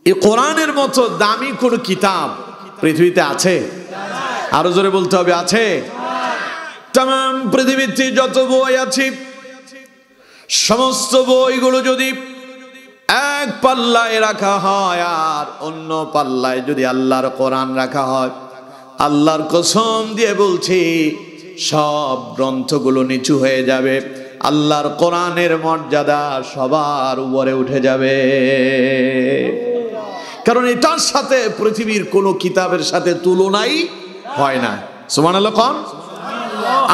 এই কোরআনের মতো দামি কোন কিতাব পৃথিবীতে আছে? আরো জোরে বলতে হবে, আছে? তাম পৃথিবীতে যত বই আছে সমস্ত বইগুলো যদি এক পাল্লায় রাখা হয় আর অন্য পাল্লায় যদি আল্লাহর কোরআন রাখা হয়, আল্লাহর কসম দিয়ে বলছি সব গ্রন্থগুলো নিচু হয়ে যাবে, আল্লাহর কোরআনের মর্যাদা সবার উপরে উঠে যাবে। কারণ এটার সাথে পৃথিবীর কোনো কিতাবের সাথে তুলনাই হয় না। সুবহানাল্লাহ কোন?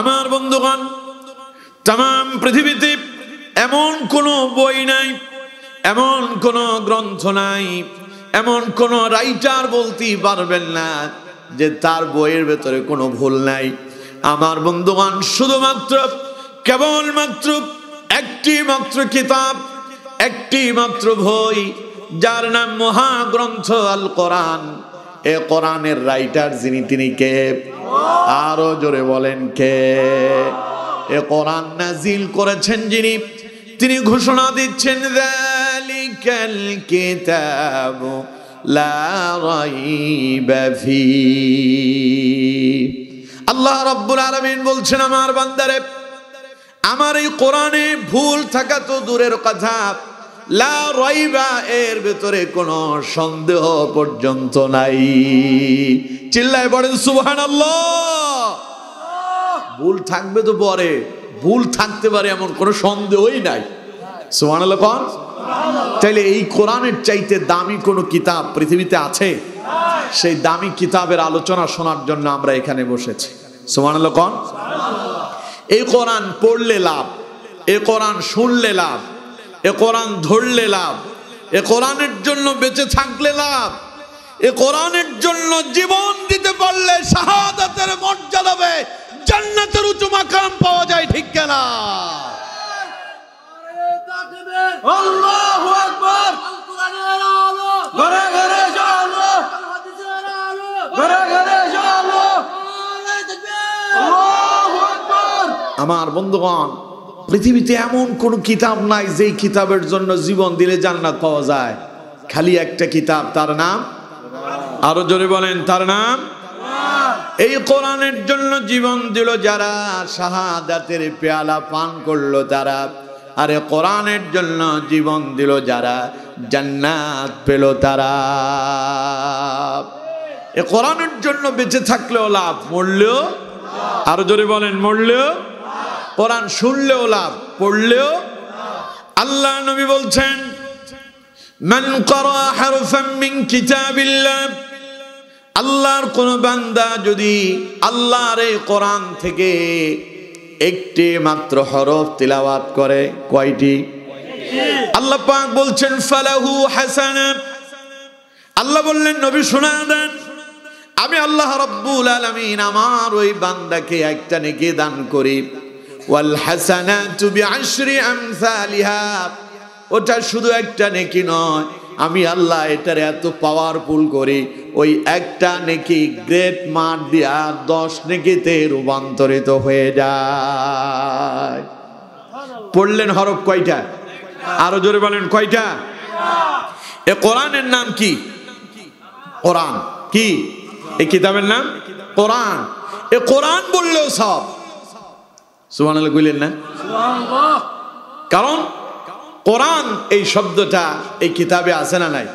আমার বন্ধুগণ, তাম পৃথিবীতে এমন কোনো বই নাই, এমন কোনো গ্রন্থ নাই, এমন কোন রাইটার বলতেই পারবেন না যে তার বইয়ের ভেতরে কোনো ভুল নাই। আমার বন্ধুগণ, শুধুমাত্র কেবলমাত্র একটি মাত্র কিতাব, একটি মাত্র বই, যার নাম মহাগ্রন্থ আল কোরআন। এ কোরআনের রাইটার যিনি, তিনি কে? আরো জোরে বলেন কে? এ কোরআন নাজিল করেছেন যিনি, তিনি ঘোষণা দিচ্ছেন যালিকাল কিতাবু লা রাইবা ফীহি। আল্লাহ রাব্বুল আলামিন বলছেন, আমার বান্দারে, আমার এই কোরআনে ভুল থাকা তো দূরের কথা, লা রাইবা, এর ভেতরে কোনো সন্দেহ পর্যন্ত নাই। চিল্লায় বলেন সুবহানাল্লাহ। ভুল থাকবে তো পরে, ভুল থাকতে পারে এমন কোনো সন্দেহই নাই। সুবহানাল্লাহ কোন? তাইলে এই কোরআনের চাইতে দামি কোনো কিতাব পৃথিবীতে আছে? সেই দামি কিতাবের আলোচনা শোনার জন্য আমরা এখানে বসেছি। সুবহানাল্লাহ কোন? এই কোরআন পড়লে লাভ, এ কোরআন শুনলে লাভ, এ কোরআন ধরলে লাভ, এ কোরআনের জন্য বেঁচে থাকলে লাভ, এ কোরআনের জন্য জীবন দিতে পারলে শাহাদাতের মর্যাদা হবে, জান্নাতের উঁচু মাকাম পাওয়া যায়। ঠিক কিনা? আল্লাহু আকবার। কোরআনের আলো ঘরে ঘরে জ্বালো, হাদিসের আলো ঘরে ঘরে জ্বালো। আল্লাহু আকবার। আমার বন্ধুগণ, পৃথিবীতে এমন কোন কিতাব নাই যেই কিতাবের জন্য জীবন দিলে জান্নাত পাওয়া যায়। খালি একটা কিতাব, তার নাম, আরো জোরে বলেন, তার নাম। এই কোরআনের জন্য জীবন দিল যারা, শাহাদাতের পেয়ালা পান করলো তারা, আরে কোরআনের জন্য জীবন দিল যারা, জান্নাত পেল তারা। এই কোরআনের জন্য বেঁচে থাকলেও লাভ, মরলেও, আরো জোরে বলেন, মরলেও, কোরআন শুনলেও লাভ, পড়লেও। আল্লাহ নবী বলছেন, মান ক্বারা হারফাম মিন কিতাবিল্লাহ, আল্লাহর কোন বান্দা যদি আল্লাহর এই কোরআন থেকে একটি মাত্র হরফ তিলাওয়াত করে, কয়টি? আল্লাহ পাক বলছেন ফালাহু হাসানা। আল্লাহ বললেন, নবী শোনা দেন, আমি আল্লাহ রাব্বুল আলামিন আমার ওই বান্দাকে একটা নেকি দান করি। ওয়াল হাসানাতু বিআশরি আমসালিহা, ওটা শুধু একটা নেকি নয়, আমি আল্লাহ এটার এত পাওয়ারফুল করি, ওই একটা নেকি গ্রেট মার দিয়া 10 নেকিতে রূপান্তরিত হয়ে যায়। পড়লেন হরফ কয়টা? আরো জোরে বলেন, কয়টা? এ কোরআনের নাম কি? কোরআন। কি এই কিতাবের নাম? কোরআন। এ কোরআন বললেও সব। সুবহানাল্লাহ কইলেন না? সুবহানাল্লাহ। কারণ কোরআন এই শব্দটা এই কিতাবে আছে না নাই?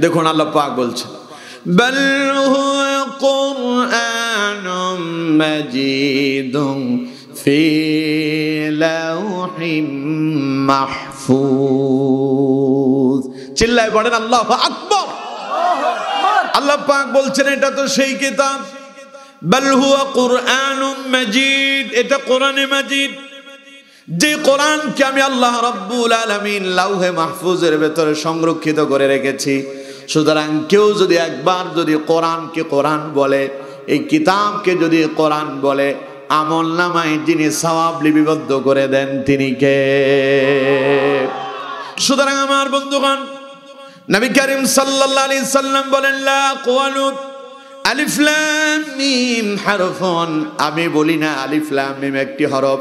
দেখুন আল্লাহ পাক বলছেন, বাল হুয়া কুরআনুম মাজিদুন ফি লাওহিম মাহফুজ। চিল্লায় পড়েন আল্লাহু আকবার। আল্লাহ পাক বলছেন এটা তো সেই কিতাব, বাল হুয়া কুরআনুম মাজিদ, এটা কোরআনে মাজিদ, যে কোরআনকে আমি আল্লাহ রাব্বুল আলামিন লাউহে মাহফুজের ভেতরে সংরক্ষিত করে রেখেছি। সুতরাং কেউ যদি একবার যদি কোরআনকে কোরআন বলে, এই কিতাবকে যদি কোরআন বলে, আমলনামায় যিনি সওয়াব লিপিবদ্ধ করে দেন তিনি কে? সুতরাং আমার বন্ধুগণ, নবী করিম সাল্লাল্লাহু আলাইহি সাল্লাম বলেন, লা আকুলু আলিফ লাম মিম হারফুন, আমি বলি না আলিফ লাম মিম একটি হরফ,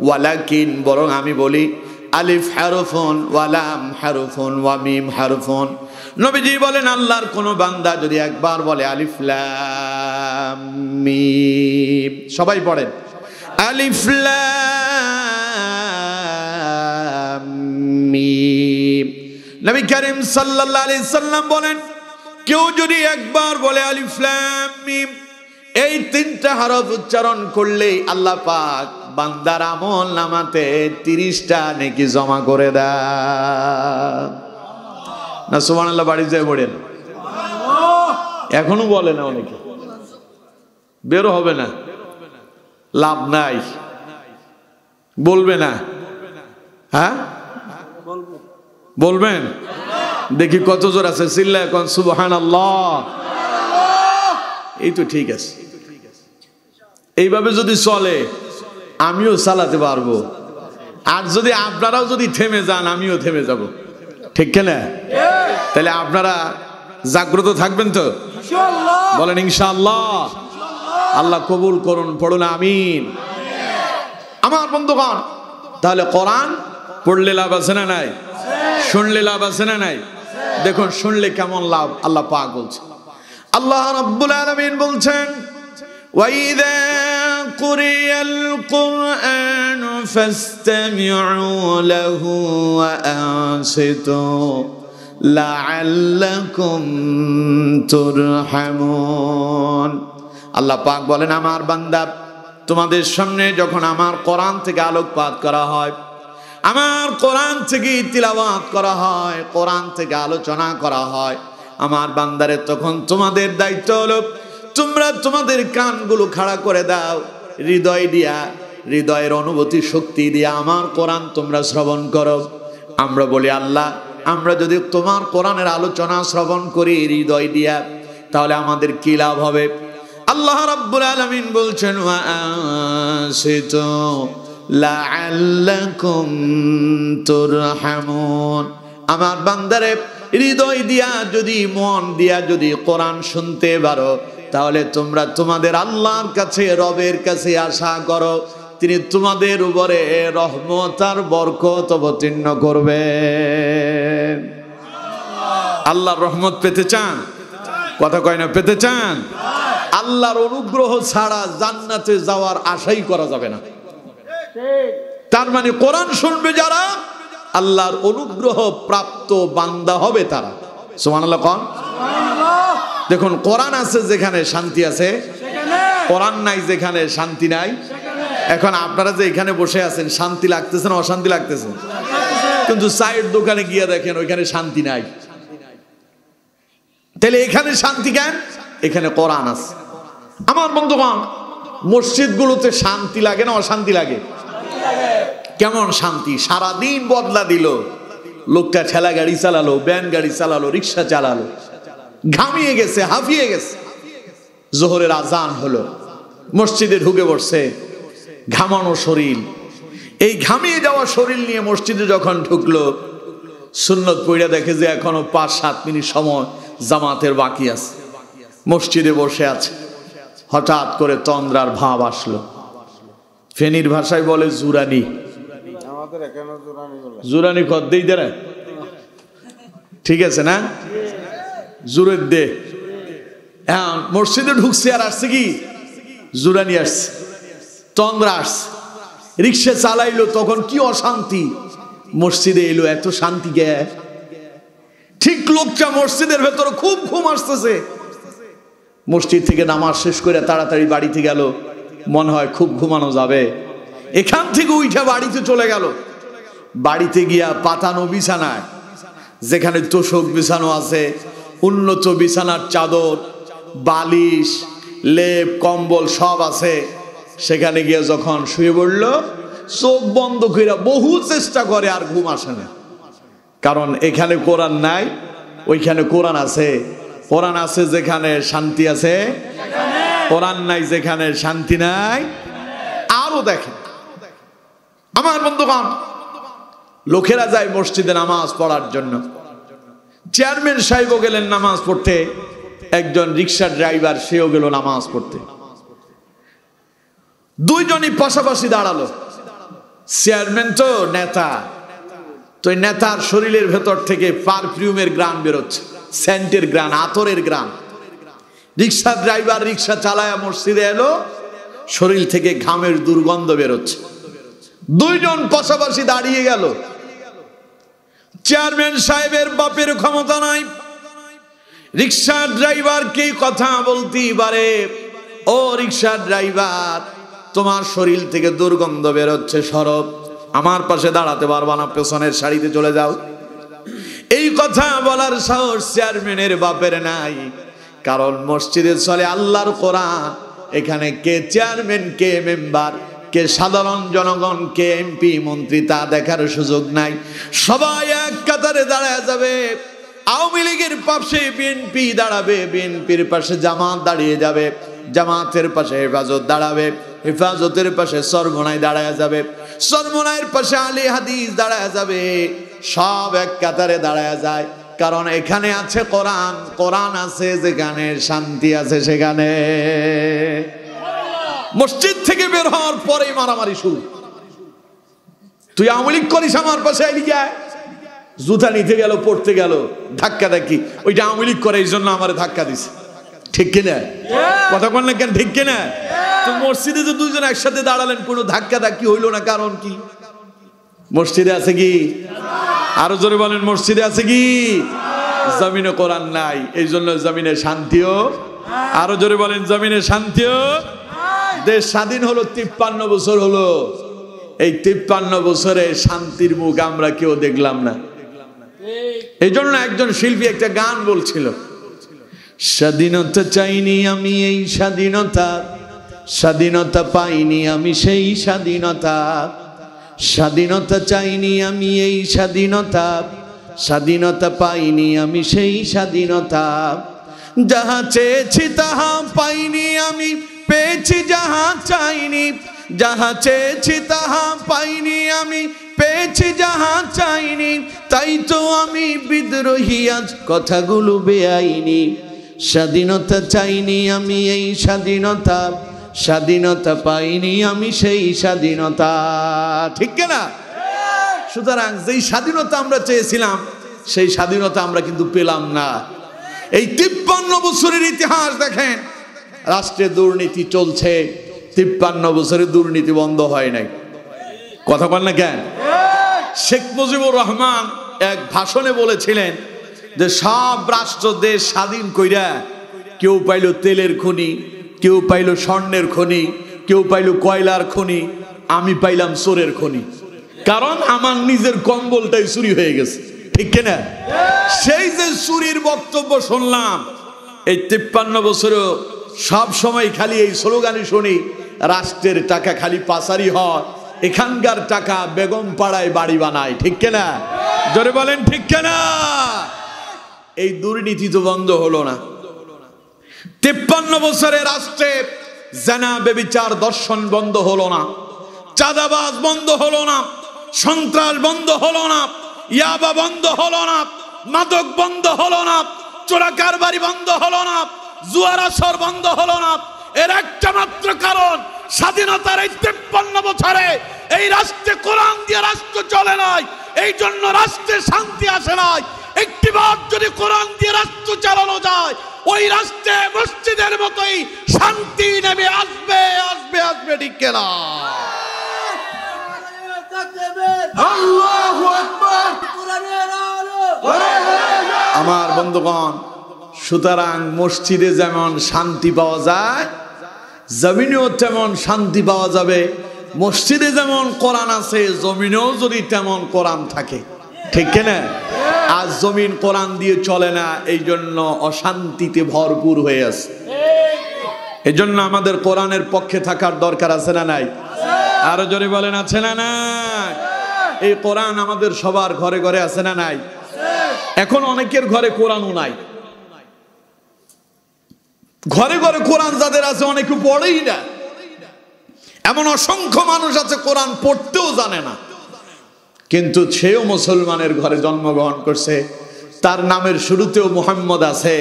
ওয়ালাকিন বরং আমি বলি আলিফ হারফুন ওয়া লাম হারফুন ওয়া মিম হারফুন। নবীজি বলেন আল্লাহর কোন বান্দা যদি একবার বলে আলিফ লাম মিম, সবাই পড়েন আলিফ লাম মিম। নবী করিম সাল্লাল্লাহু আলাইহি সাল্লাম বলেন কেউ যদি একবার বলে আলিফ লাম মিম, এই তিনটা হরফ উচ্চারণ করলেই আল্লাহ পাক বান্দার আমল নামাতে 30টা নেকি জমা করে দেন। না সুবহানাল্লাহ বাড়ি যায় পড়েন, এখনো বলে না, অনেকে বের হবে না, লাভ নাই, বলবে না। হ্যাঁ বলবেন, দেখি কত জোর আছে, চিল্লায় কোন সুবহানাল্লাহ। এই তো ঠিক আছে, এইভাবে যদি চলে আমিও চালাতে পারবো, আর যদি আপনারাও যদি থেমে যান আমিও থেমে যাব, ঠিক কিনা? তাহলে আপনারা জাগ্রত থাকবেন তো বলেন ইনশাআল্লাহ। আল্লাহ কবুল করুন, পড়ুন আমিন। আমার বন্ধুগণ, তাহলে কোরআন পড়লে লাভ আছে না নাই? শুনলে লাভ আছে না নাই? দেখুন শুনলে কেমন লাভ আল্লাহ পাক বলছেন। আল্লাহ রাব্বুল আলামিন বলছেন ওয়াইযা কুরিয়াল কুরআন ফাসতামিউ লাহু ওয়া আনসিতু লাআল্লাকুম তুরহামুন। আল্লাহ পাক বলেন আমার বান্দা তোমাদের সামনে যখন আমার কোরআন থেকে আলোকপাত করা হয়, আমার কোরআন থেকে তিলাওয়াত করা হয়, কোরআন থেকে আলোচনা করা হয়, আমার বান্দারে তখন তোমাদের দায়িত্ব হলো তোমরা তোমাদের কানগুলো খাড়া করে দাও, হৃদয় দিয়া, হৃদয়ের অনুভূতি শক্তি দিয়া আমার কোরআন তোমরা শ্রবণ করো। আমরা বলি আল্লাহ, আমরা যদি তোমার কোরআনের আলোচনা শ্রবণ করি হৃদয় দিয়া, তাহলে আমাদের কি লাভ হবে? আল্লাহ রাব্বুল আলামিন বলছেন ওয়া আনসিতু লাআল্লাকুম তুরহামুন। আমার বান্দারে হৃদয় দিয়া যদি, মন দিয়া যদি কোরআন শুনতে পারো, তাহলে তোমরা তোমাদের আল্লাহর কাছে, রবের কাছে আশা করো, তিনি তোমাদের উপরে রহমত আর বরকত অবতীর্ণ করবেন। আল্লাহর রহমত পেতে চান? কথা কয় না, পেতে চান? আল্লাহর অনুগ্রহ ছাড়া জান্নাতে যাওয়ার আশাই করা যাবে না। তার মানে কোরআন শুনবে যারা, আল্লাহর অনুগ্রহ প্রাপ্ত বান্দা হবে তারা। সুবহানাল্লাহ কোন? দেখুন কোরআন আছে যেখানে শান্তি আছে, কোরআন নাই যেখানে শান্তি নাই। এখন আপনারা যে এখানে বসে আছেন শান্তি লাগতেছে না অশান্তি লাগতেছে? কিন্তু চায়ের দোকানে গিয়ে দেখেন ওইখানে শান্তি নাই। তাহলে এখানে শান্তি কেন? এখানে কোরআন আছে। আমার বন্ধুগণ, মসজিদগুলোতে শান্তি লাগে না অশান্তি লাগে? কেমন শান্তি! সারাদিন বদলা দিল, লোকটা ঠেলা গাড়ি চালালো, ভ্যান গাড়ি চালালো, রিক্সা চালালো, ঘামিয়ে গেছে, হাঁফিয়ে গেছে। জোহরের আজান হলো, মসজিদে ঢুকে পড়ছে, ঘামানো শরীর। এই ঘামিয়ে যাওয়া শরীর নিয়ে মসজিদে যখন ঢুকলো, সুন্নত পড়া দেখে যে এখনো 5-7 মিনিট সময় জামাতের বাকি আছে। মসজিদে বসে আছে, হঠাৎ করে তন্দ্রার ভাব আসলো। ফেনীর ভাষায় বলে জুরানি। জুরানি কদ্দেই দে, ঠিক আছে না? জুরের দে। হ্যাঁ, মসজিদে ঢুকছে আর আসছে কি? জুরানি আসছে, তন্দ্রা আসছে। রিক্সা চালাইলো, তখন কি অশান্তি। মসজিদে এলো, এত শান্তি গে। ঠিক লোকটা মসজিদের ভেতরে খুব ঘুম আসতেছে, মসজিদ থেকে নামাজ শেষ করে তাড়াতাড়ি বাড়িতে গেল, মনে হয় খুব ঘুমানো যাবে। এখান থেকে উঠে বাড়িতে চলে গেল। বাড়িতে গিয়া পাতানো বিছানায়, যেখানে তোষক বিছানো আছে, উন্নত বিছানার চাদর, বালিশ, লেপ, কম্বল সব আছে, সেখানে গিয়ে যখন শুয়ে পড়ল, চোখ বন্ধ করে বহু চেষ্টা করে, আর ঘুম আসে না। কারণ এখানে কোরআন নাই, ওইখানে কোরআন আছে। কোরআন আছে যেখানে শান্তি আছে, কোরআন নাই যেখানে শান্তি নাই। আরো দেখেন আমার বন্ধুগণ, লোকেরা যায় মসজিদে নামাজ পড়ার জন্য। চেয়ারম্যান সাহেবও গেলেন নামাজ পড়তে, একজন রিক্সা ড্রাইভার সেও গেল নামাজ পড়তে। দুইজনই পাশাপাশি দাঁড়ালো। চেয়ারম্যান তো নেতা, তো নেতার শরীরের ভেতর থেকে পারফিউমের গ্রান বেরোচ্ছে। সেন্টের গ্রান, আতরের গ্রান। রিক্সা ড্রাইভার রিক্সা চালায় মসজিদে এলো, শরীর থেকে ঘামের দুর্গন্ধ বেরোচ্ছে। দুইজন পাশাপাশি দাঁড়িয়ে গেল। চেয়ারম্যান সাহেবের বাপের ক্ষমতা নাই, রিক্সা ড্রাইভারকে কথা বলতেই পারে, ও রিক্সা ড্রাইভার, তোমার শরীর থেকে দুর্গন্ধ বেরোচ্ছে, সরব, আমার পাশে দাঁড়াতে পারবা না, পেছনের সারিতে চলে যাও। এই কথা বলার সাহস চেয়ারম্যানের বাপের নাই, কারণ মসজিদে চলে আল্লাহর কোরআন। এখানে কে চেয়ারম্যান, কে মেম্বার, কে সাধারণ জনগণ, কে এমপি মন্ত্রী তা দেখার সুযোগ নাই। সবাই এক কাতারে দাঁড়ায় যাবে। আওয়ামী লীগের পাশে বিএনপি দাঁড়াবে, বিএনপির পাশে জামাত দাঁড়িয়ে যাবে, জামাতের পাশে হেফাজত দাঁড়াবে, হেফাজতের পাশে চরমোনাই দাঁড়ায় যাবে, চরমোনাইয়ের পাশে আলী হাদিস দাঁড়ায় যাবে। সব এক কাতারে দাঁড়ায় যায়, কারণ এখানে আছে কোরআন। কোরআন আছে যেখানে, শান্তি আছে সেখানে। মসজিদ থেকে বের হওয়ার পরেই মারামারি শুরু। তুই আওয়ামী লীগ করিস, আমার পাশে এদিকে আয়। জুতা নিতে গেল, পড়তে গেল, ধাক্কা ধাক্কি। ওইটা আওয়ামী লীগ করে, এই জন্য আমার ধাক্কা দিছে। ঠিক কিনা? কথা বললেন কেন? ঠিক কিনা? তো মসজিদে যে দুইজন একসাথে দাঁড়ালেন, কোনো ধাক্কা ধাক্কি হইল না, কারণ কি? মসজিদে আছে কি? আরো জোরে বলেন, মসজিদে আছে কি? জমিনে কোরআন নাই, এই জন্য জমিনে শান্তিও। আরো জোরে বলেন, জমিনে শান্তিও। দেশ স্বাধীন হলো 53 বছর হলো, এই 53 বছরে শান্তির মুখ আমরা কেউ দেখলাম না। এই জন্য একজন শিল্পী একটা গান বলছিল, স্বাধীনতা চাইনি আমি এই স্বাধীনতা, স্বাধীনতা পাইনি আমি সেই স্বাধীনতা, স্বাধীনতা চাইনি আমি এই স্বাধীনতা, স্বাধীনতা পাইনি আমি সেই স্বাধীনতা, যাহা চেয়েছি তাহা পাইনি আমি, পেয়েছি যাহা চাইনি, যাহা চেয়েছি তাহা পাইনি আমি, পেয়েছি যাহা চাইনি, তাই তো আমি বিদ্রোহী আজ কথাগুলো বেআইনি, স্বাধীনতা চাইনি আমি এই স্বাধীনতা, স্বাধীনতা পাইনি আমি সেই স্বাধীনতা। ঠিক না? সুতরাং যেই স্বাধীনতা আমরা চেয়েছিলাম, সেই স্বাধীনতা আমরা কিন্তু পেলাম না। এই 53 বছরের ইতিহাস দেখেন, রাষ্ট্রে দুর্নীতি চলছে, 53 বছরে দুর্নীতি বন্ধ হয় নাই। কথা বল না কেন? শেখ মুজিবুর রহমান এক ভাষণে বলেছিলেন যে সব রাষ্ট্র দেশ স্বাধীন কইরা কেউ পাইল তেলের খনি, কেউ পাইল স্বর্ণের খনি, কেউ পাইল কয়লার খনি, আমি পাইলাম চোরের খনি, কারণ আমার নিজের কম্বলটাই চুরি হয়ে গেছে। ঠিক কিনা? সেই যে চুরির বক্তব্য শুনলাম, এই 53 বছরে সব সময় খালি এই স্লোগানই শুনি, রাষ্ট্রের টাকা খালি পাচারি হয়, এখানকার টাকা বেগম পাড়ায় বাড়ি বানায়। ঠিক কিনা? জোরে বলেন, ঠিক কিনা? এই দুর্নীতি তো বন্ধ হলো না। 53 বছরে রাষ্ট্রে জেনা বেবিচার দর্শন বন্ধ হলো না, চাঁদাবাজ বন্ধ হলো না, সন্ত্রাস বন্ধ হলো না, ইয়াবা বন্ধ হলো না, মাদক বন্ধ হলো না, চোরা কারবারি বন্ধ হলো না, জুয়ার আসর বন্ধ হলো না। এর একটা মাত্র কারণ, স্বাধীনতার এই 53 বছরে এই রাষ্ট্রে কোরআন দিয়ে রাষ্ট্র চলে নাই, এই জন্য রাষ্ট্রে শান্তি আসে নাই। একটিবার যদি কোরআন দিয়ে রাষ্ট্র চালানো যায়, ওই রাষ্ট্রে মসজিদের মতোই শান্তি নেমে আসবে, আসবে, আসবে। ঠিক কিনা? আমার বন্ধুগণ, সুতরাং মসজিদে যেমন শান্তি পাওয়া যায়, জমিনেও তেমন শান্তি পাওয়া যাবে। মসজিদে যেমন কোরআন আছে, জমিনেও যদি তেমন কোরআন থাকে। ঠিক কিনা? আজ জমিন কোরআন দিয়ে চলে না, এই জন্য অশান্তিতে ভরপুর হয়ে আছে। এই জন্য আমাদের কোরআনের পক্ষে থাকার দরকার আছে না নাই? আরো জোরে বলেন, আছে না নাই? এই কোরআন আমাদের সবার ঘরে ঘরে আছে না নাই? এখন অনেকের ঘরে কোরআনও নাই। ঘরে ঘরে কোরআন যাদের আছে, অনেকে পড়েই না। এমন অসংখ্য মানুষ আছে কোরআন পড়তেও জানে না, কিন্তু সেও মুসলমানের ঘরে জন্মগ্রহণ করছে, তার নামের শুরুতেও মুহাম্মদ আছে,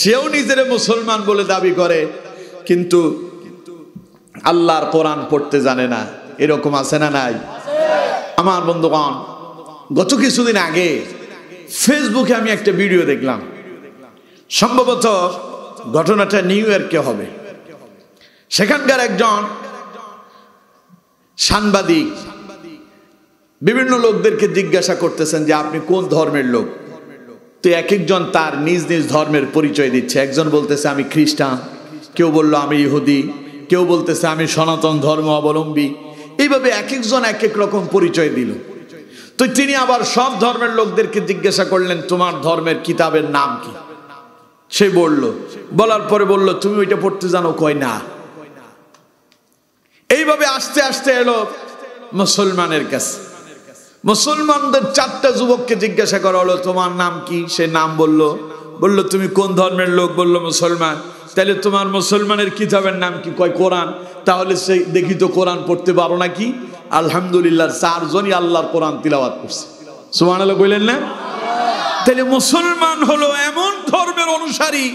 সেও নিজের মুসলমান বলে দাবি করে, কিন্তু আল্লাহর কোরআন পড়তে জানে না। এরকম আছে না নাই? আমার বন্ধুগণ, গত কিছুদিন আগে ফেসবুকে আমি একটা ভিডিও দেখলাম। সম্ভবত ঘটনাটা নিউ ইয়র্কে হবে। সেখানকার একজন সাংবাদিক বিভিন্ন লোকদেরকে জিজ্ঞাসা করতেছেন যে আপনি কোন ধর্মের লোক। তো এক একজন তার নিজ নিজ ধর্মের পরিচয় দিচ্ছে। একজন বলতেছে আমি খ্রিস্টান, কেউ বলল আমি ইহুদি, কেউ বলতেছে আমি সনাতন ধর্ম অবলম্বী। এইভাবে এক একজন এক এক রকম পরিচয় দিল। তো তিনি আবার সব ধর্মের লোকদেরকে জিজ্ঞাসা করলেন তোমার ধর্মের কিতাবের নাম কি। সে বলল, বলার পরে বলল তুমি ওইটা পড়তে জানো? কয় না। এইভাবে আস্তে আস্তে এলো মুসলমানের কাছে। মুসলমানদের 4টা যুবককে জিজ্ঞাসা করা হলো তোমার নাম কি। সে নাম বলল তুমি কোন ধর্মের লোক? বলল মুসলমান। তাহলে তোমার মুসলমানের কিতাবের নাম কি? কয় কোরআন। তাহলে সে দেখি তো কোরআন পড়তে পারো নাকি? আলহামদুলিল্লাহ 4 জনই আল্লাহর কোরআন তিলাওয়াত করছে। সুবহানাল্লাহ বললেন না? তাহলে মুসলমান হলো এমন ধর্মের অনুসারী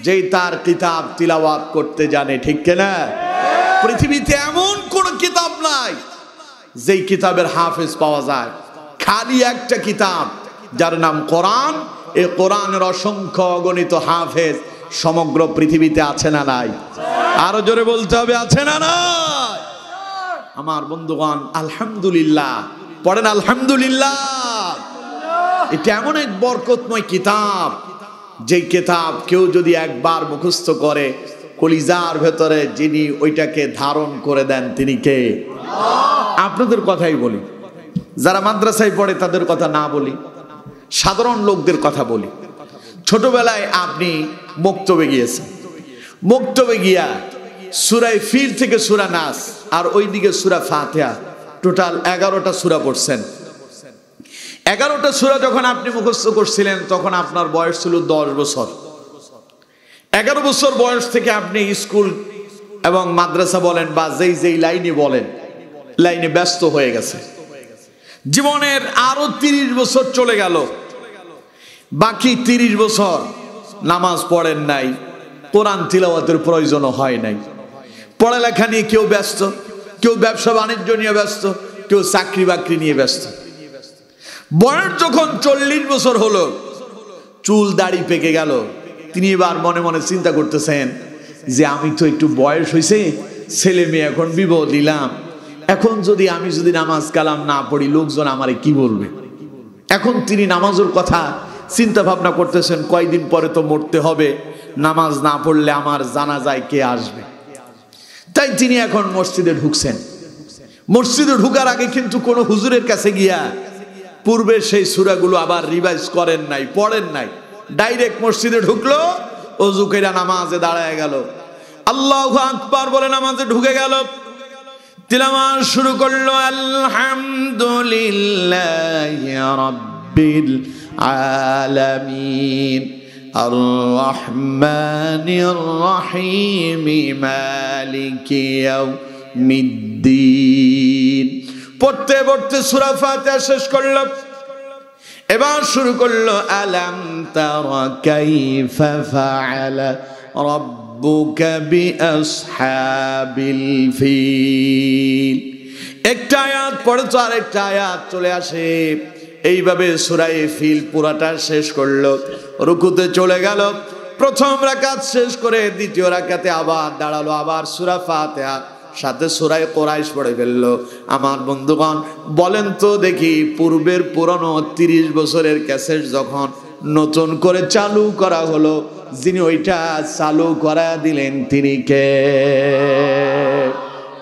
যেই তার কিতাব তিলাওয়াত করতে জানে, ঠিক কিনা? পৃথিবীতে এমন কোন কিতাব নাই যেই কিতাবের হাফেজ পাওয়া যায়। খালি একটা কিতাব যার নাম কোরআন। এই কোরআনের অসংখ্য অগণিত হাফেজ সমগ্র পৃথিবীতে আছে না নাই? আরো জোরে বলতে হবে, আছে না নাই? আমার বন্ধুগণ আলহামদুলিল্লাহ পড়েন আলহামদুলিল্লাহ। এটা এমন এক বরকতময় কিতাব, যেই কিতাব কেউ যদি একবার মুখস্থ করে কলিজার ভেতরে যিনি ওইটাকে ধারণ করে দেন তিনি কে? আপনাদের কথাই বলি, যারা মাদ্রাসায় পড়ে তাদের কথা না বলি, সাধারণ লোকদের কথা বলি। ছোটবেলায় আপনি মক্তবে গিয়েছেন, মক্তবে গিয়া সূরা ফিল থেকে সূরা নাস আর ওইদিকে সূরা ফাতিহা, টোটাল 11টা সূরা পড়ছেন। 11টা সূরা যখন আপনি মুখস্থ করছিলেন তখন আপনার বয়স ছিল 10 বছর। 11 বছর বয়স থেকে আপনি স্কুল এবং মাদ্রাসা বলেন বা যেই লাইনে বলেন লাইনে ব্যস্ত হয়ে গেছে। জীবনের আরো 30 বছর চলে গেল। বাকি 30 বছর নামাজ পড়েন নাই, কোরআন তিলাওয়াতের প্রয়োজন হয় নাই। পড়ালেখা নিয়ে কেউ ব্যস্ত, কেউ ব্যবসা বাণিজ্য নিয়ে ব্যস্ত, কেউ চাকরি বাকরি নিয়ে ব্যস্ত। বয়স যখন 40 বছর হলো, চুল দাড়ি পেকে গেল, তিনি এবার মনে মনে চিন্তা করতেছেন যে আমি তো একটু বয়স হয়েছে, ছেলে মেয়ে এখন বিবাহ দিলাম, এখন যদি আমি নামাজ কালাম না পড়ি লোকজন আমারে কি বলবে। এখন তিনি নামাজের কথা চিন্তা ভাবনা করতেছেন, কয়দিন পরে তো মরতে হবে, নামাজ না পড়লে আমার জানাজায় কে আসবে। তাই তিনি এখন মসজিদে ঢুকছেন। মসজিদে ঢুকার আগে কিন্তু কোনো হুজুরের কাছে গিয়া পূর্বে সেই সূরাগুলো আবার রিভাইজ করেন নাই, পড়েন নাই। ডাইরেক্ট মসজিদে ঢুকলো, ওযু করে নামাজে দাঁড়ায় গেল, আল্লাহু আকবার বলে নামাজে ঢুকে গেল, তিলাওয়াত শুরু করলো, আলহামদুলিল্লাহি রাব্বিল আলামিন আর রহমানির রহিম মালিকি ইয়াউমিদ্দিন। পড়তে পড়তে সূরা ফাতিহা শেষ করলো। এবার শুরু করলো, আলাম তারা কাইফা ফাআলা রাব্বুকা বিআসহাবিল ফিল। একটা আয়াত পড়ে তো আরেকটা আয়াত চলে আসে। এইভাবে সূরা ফিল পুরাটা শেষ করলো, রুকুতে চলে গেল। প্রথম রাকাত শেষ করে দ্বিতীয় রাকাতে আবার দাঁড়ালো, আবার সূরা ফাতিহা সাথে সূরা কুরাইশ পড়ে ফেললো। আমার বন্ধুগণ বলেন তো দেখি, পূর্বের পুরনো 30 বছরের ক্যাসেট যখন নতুন করে চালু করা হলো, যিনি ওইটা চালু করা দিলেন তিনি কে?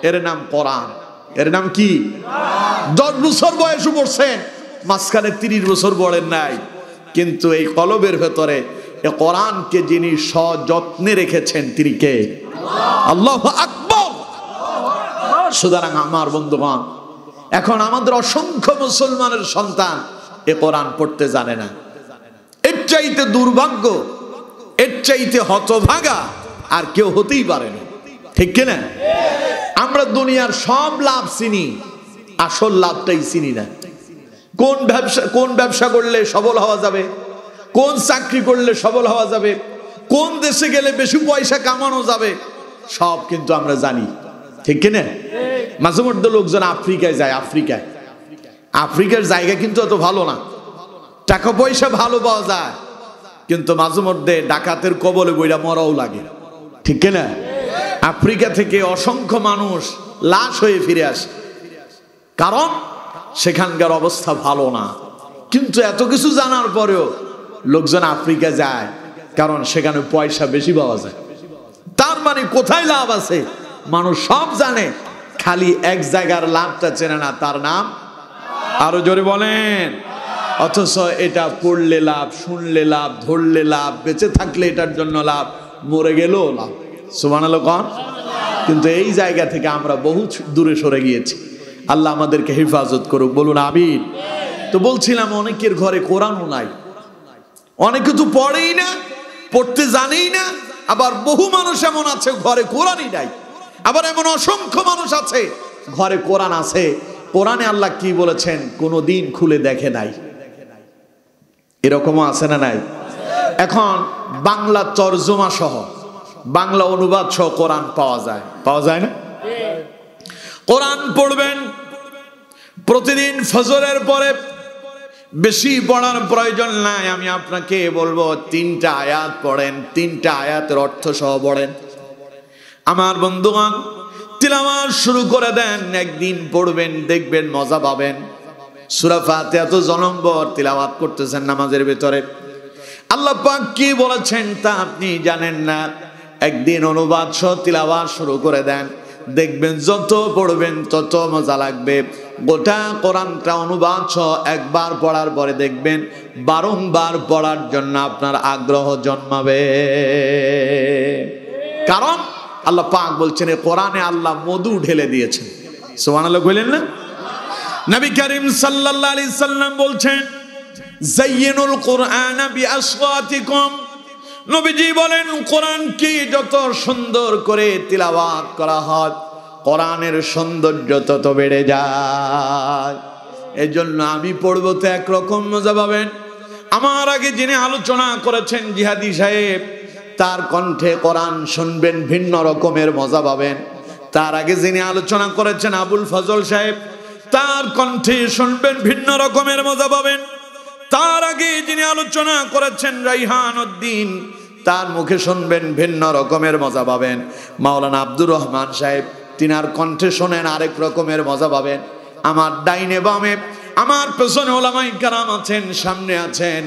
এর নাম কোরআন। এর নাম কি? 10 বছর বয়সে পড়ছেন, মাঝখানে 30 বছর পড়েন নাই, কিন্তু এই কলবের ভেতরে এই কোরআনকে যিনি সযত্নে রেখেছেন তিনি কে? আল্লাহু আকবার। সুতরাং আমার বন্ধুগণ, এখন আমাদের অসংখ্য মুসলমানের সন্তান এ কোরআন পড়তে জানে না। এর চাইতে দুর্ভাগ্য, এর চাইতে হতভাগা আর কেউ হতেই পারে না, ঠিক কিনা? আমরা দুনিয়ার সব লাভ চিনি, আসল লাভটাই চিনি না। কোন ব্যবসা করলে সফল হওয়া যাবে, কোন চাকরি করলে সফল হওয়া যাবে, কোন দেশে গেলে বেশি পয়সা কামানো যাবে, সব কিন্তু আমরা জানি, ঠিক কিনা? মাঝে মধ্যে লোকজন আফ্রিকায় যায়, আফ্রিকার জায়গা কিন্তু অত ভালো না, টাকা পয়সা ভালো পাওয়া যায়, কিন্তু মাঝে মধ্যে ডাকাতের কবলে বইরা মরাও লাগে, ঠিক না? আফ্রিকা থেকে অসংখ্য মানুষ লাশ হয়ে ফিরে আসে, কারণ সেখানকার অবস্থা ভালো না। কিন্তু এত কিছু জানার পরেও লোকজন আফ্রিকা যায়, কারণ সেখানে পয়সা বেশি পাওয়া যায়। তার মানে কোথায় লাভ আছে মানুষ সব জানে, খালি এক জায়গার লাভটা চেনে না, তার নাম আরো জোরে বলেন। অথচ এটা পড়লে লাভ, শুনলে লাভ, ধরলে লাভ, বেঁচে থাকলে এটার জন্য লাভ, মরে গেলেও লাভ। সুবহানাল্লাহ কোন। কিন্তু এই জায়গা থেকে আমরা বহু দূরে সরে গিয়েছি। আল্লাহ আমাদেরকে হেফাজত করুক, বলুন আমিন। তো বলছিলাম অনেকের ঘরে কোরআনও নাই, অনেকে তো পড়েই না, পড়তে জানেই না। আবার বহু মানুষ এমন আছে ঘরে কোরআনই নাই। আবার এমন অসংখ্য মানুষ আছে ঘরে কোরআন আছে, কোরআনে আল্লাহ কি বলেছেন কোনোদিন খুলে দেখে নাই। এরকমও আছে না নাই? এখন বাংলা তরজমা সহ, বাংলা অনুবাদ সহ কোরআন পাওয়া যায় না? কোরআন পড়বেন প্রতিদিন ফজরের পরে, বেশি পড়ার প্রয়োজন নাই। আমি আপনাকে বলবো 3টা আয়াত পড়েন, 3টা আয়াতের অর্থ সহ পড়েন। আমার বন্ধুগণ, তিলাওয়াত শুরু করে দেন, একদিন পড়বেন দেখবেন মজা পাবেন। সূরা ফাতিহা তো জনম্বর তিলাওয়াত করতেছেন নামাজের ভিতরে, আল্লাহ পাক কি বলেছেন তা আপনি জানেন না। একদিন অনুবাদ সহ তিলাওয়াত শুরু করে দেন, দেখবেন যত পড়বেন তত মজা লাগবে। গোটা কোরআনটা অনুবাদ সহ একবার পড়ার পরে দেখবেন বারংবার পড়ার জন্য আপনার আগ্রহ জন্মাবে। কারণ আল্লাহ পাক বলছেন কোরআনে আল্লাহ মধু ঢেলে দিয়েছেন। সুবহানাল্লাহ বলেন না? নবী করিম সাল্লাল্লাহু আলাইহি সাল্লাম বলছেন যায়্যিনুল কুরআনা বিআসওয়াতিকুম। নবীজি বলেন কোরআন কি যত সুন্দর করে তিলাওয়াত করা হয়, কোরআনের সৌন্দর্য তত বেড়ে যায়। এজন্য আমি পড়বো তো একরকম মজা পাবেন। আমার আগে যিনি আলোচনা করেছেন জিহাদি সাহেব, তার কণ্ঠে কোরআন শুনবেন ভিন্ন রকমের মজা পাবেন। তার আগে যিনি আলোচনা করেছেন আবুল ফজল সাহেব, তার কণ্ঠে শুনবেন ভিন্ন রকমের মজা পাবেন। তার আগে যিনি আলোচনা করেছেন রাইহান উদ্দিন, তার মুখে শুনবেন ভিন্ন রকমের মজা পাবেন। মাওলানা আব্দুর রহমান সাহেব, তিনার কণ্ঠে শোনেন আরেক রকমের মজা পাবেন। আমার ডাইনে বামে, আমার পেছনে ওলামায়ে কেরাম আছেন, সামনে আছেন,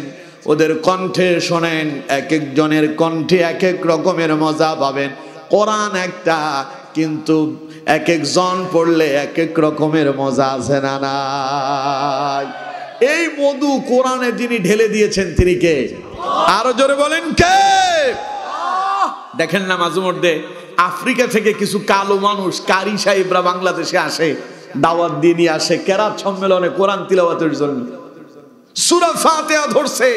ওদের কণ্ঠে শোনেন, এক একজনের কণ্ঠে এক এক রকমের মজা পাবেন। কোরআন একটা, কিন্তু এক একজন পড়লে এক এক রকমের মজা আছে না নাই? এই মধু কোরআনে যিনি ঢেলে দিয়েছেন তিনি কে? আরো জোরে বলেন কে? দেখেন না মাঝে মধ্যে আফ্রিকা থেকে কিছু কালো মানুষ, কারি সাহেবরা বাংলাদেশে আসে, দাওয়াত দিয়ে নিয়ে আসে কেরাত সম্মেলনে কোরআন তিলাওয়াতের জন্য। সূরা ফাতিহা ধরছে,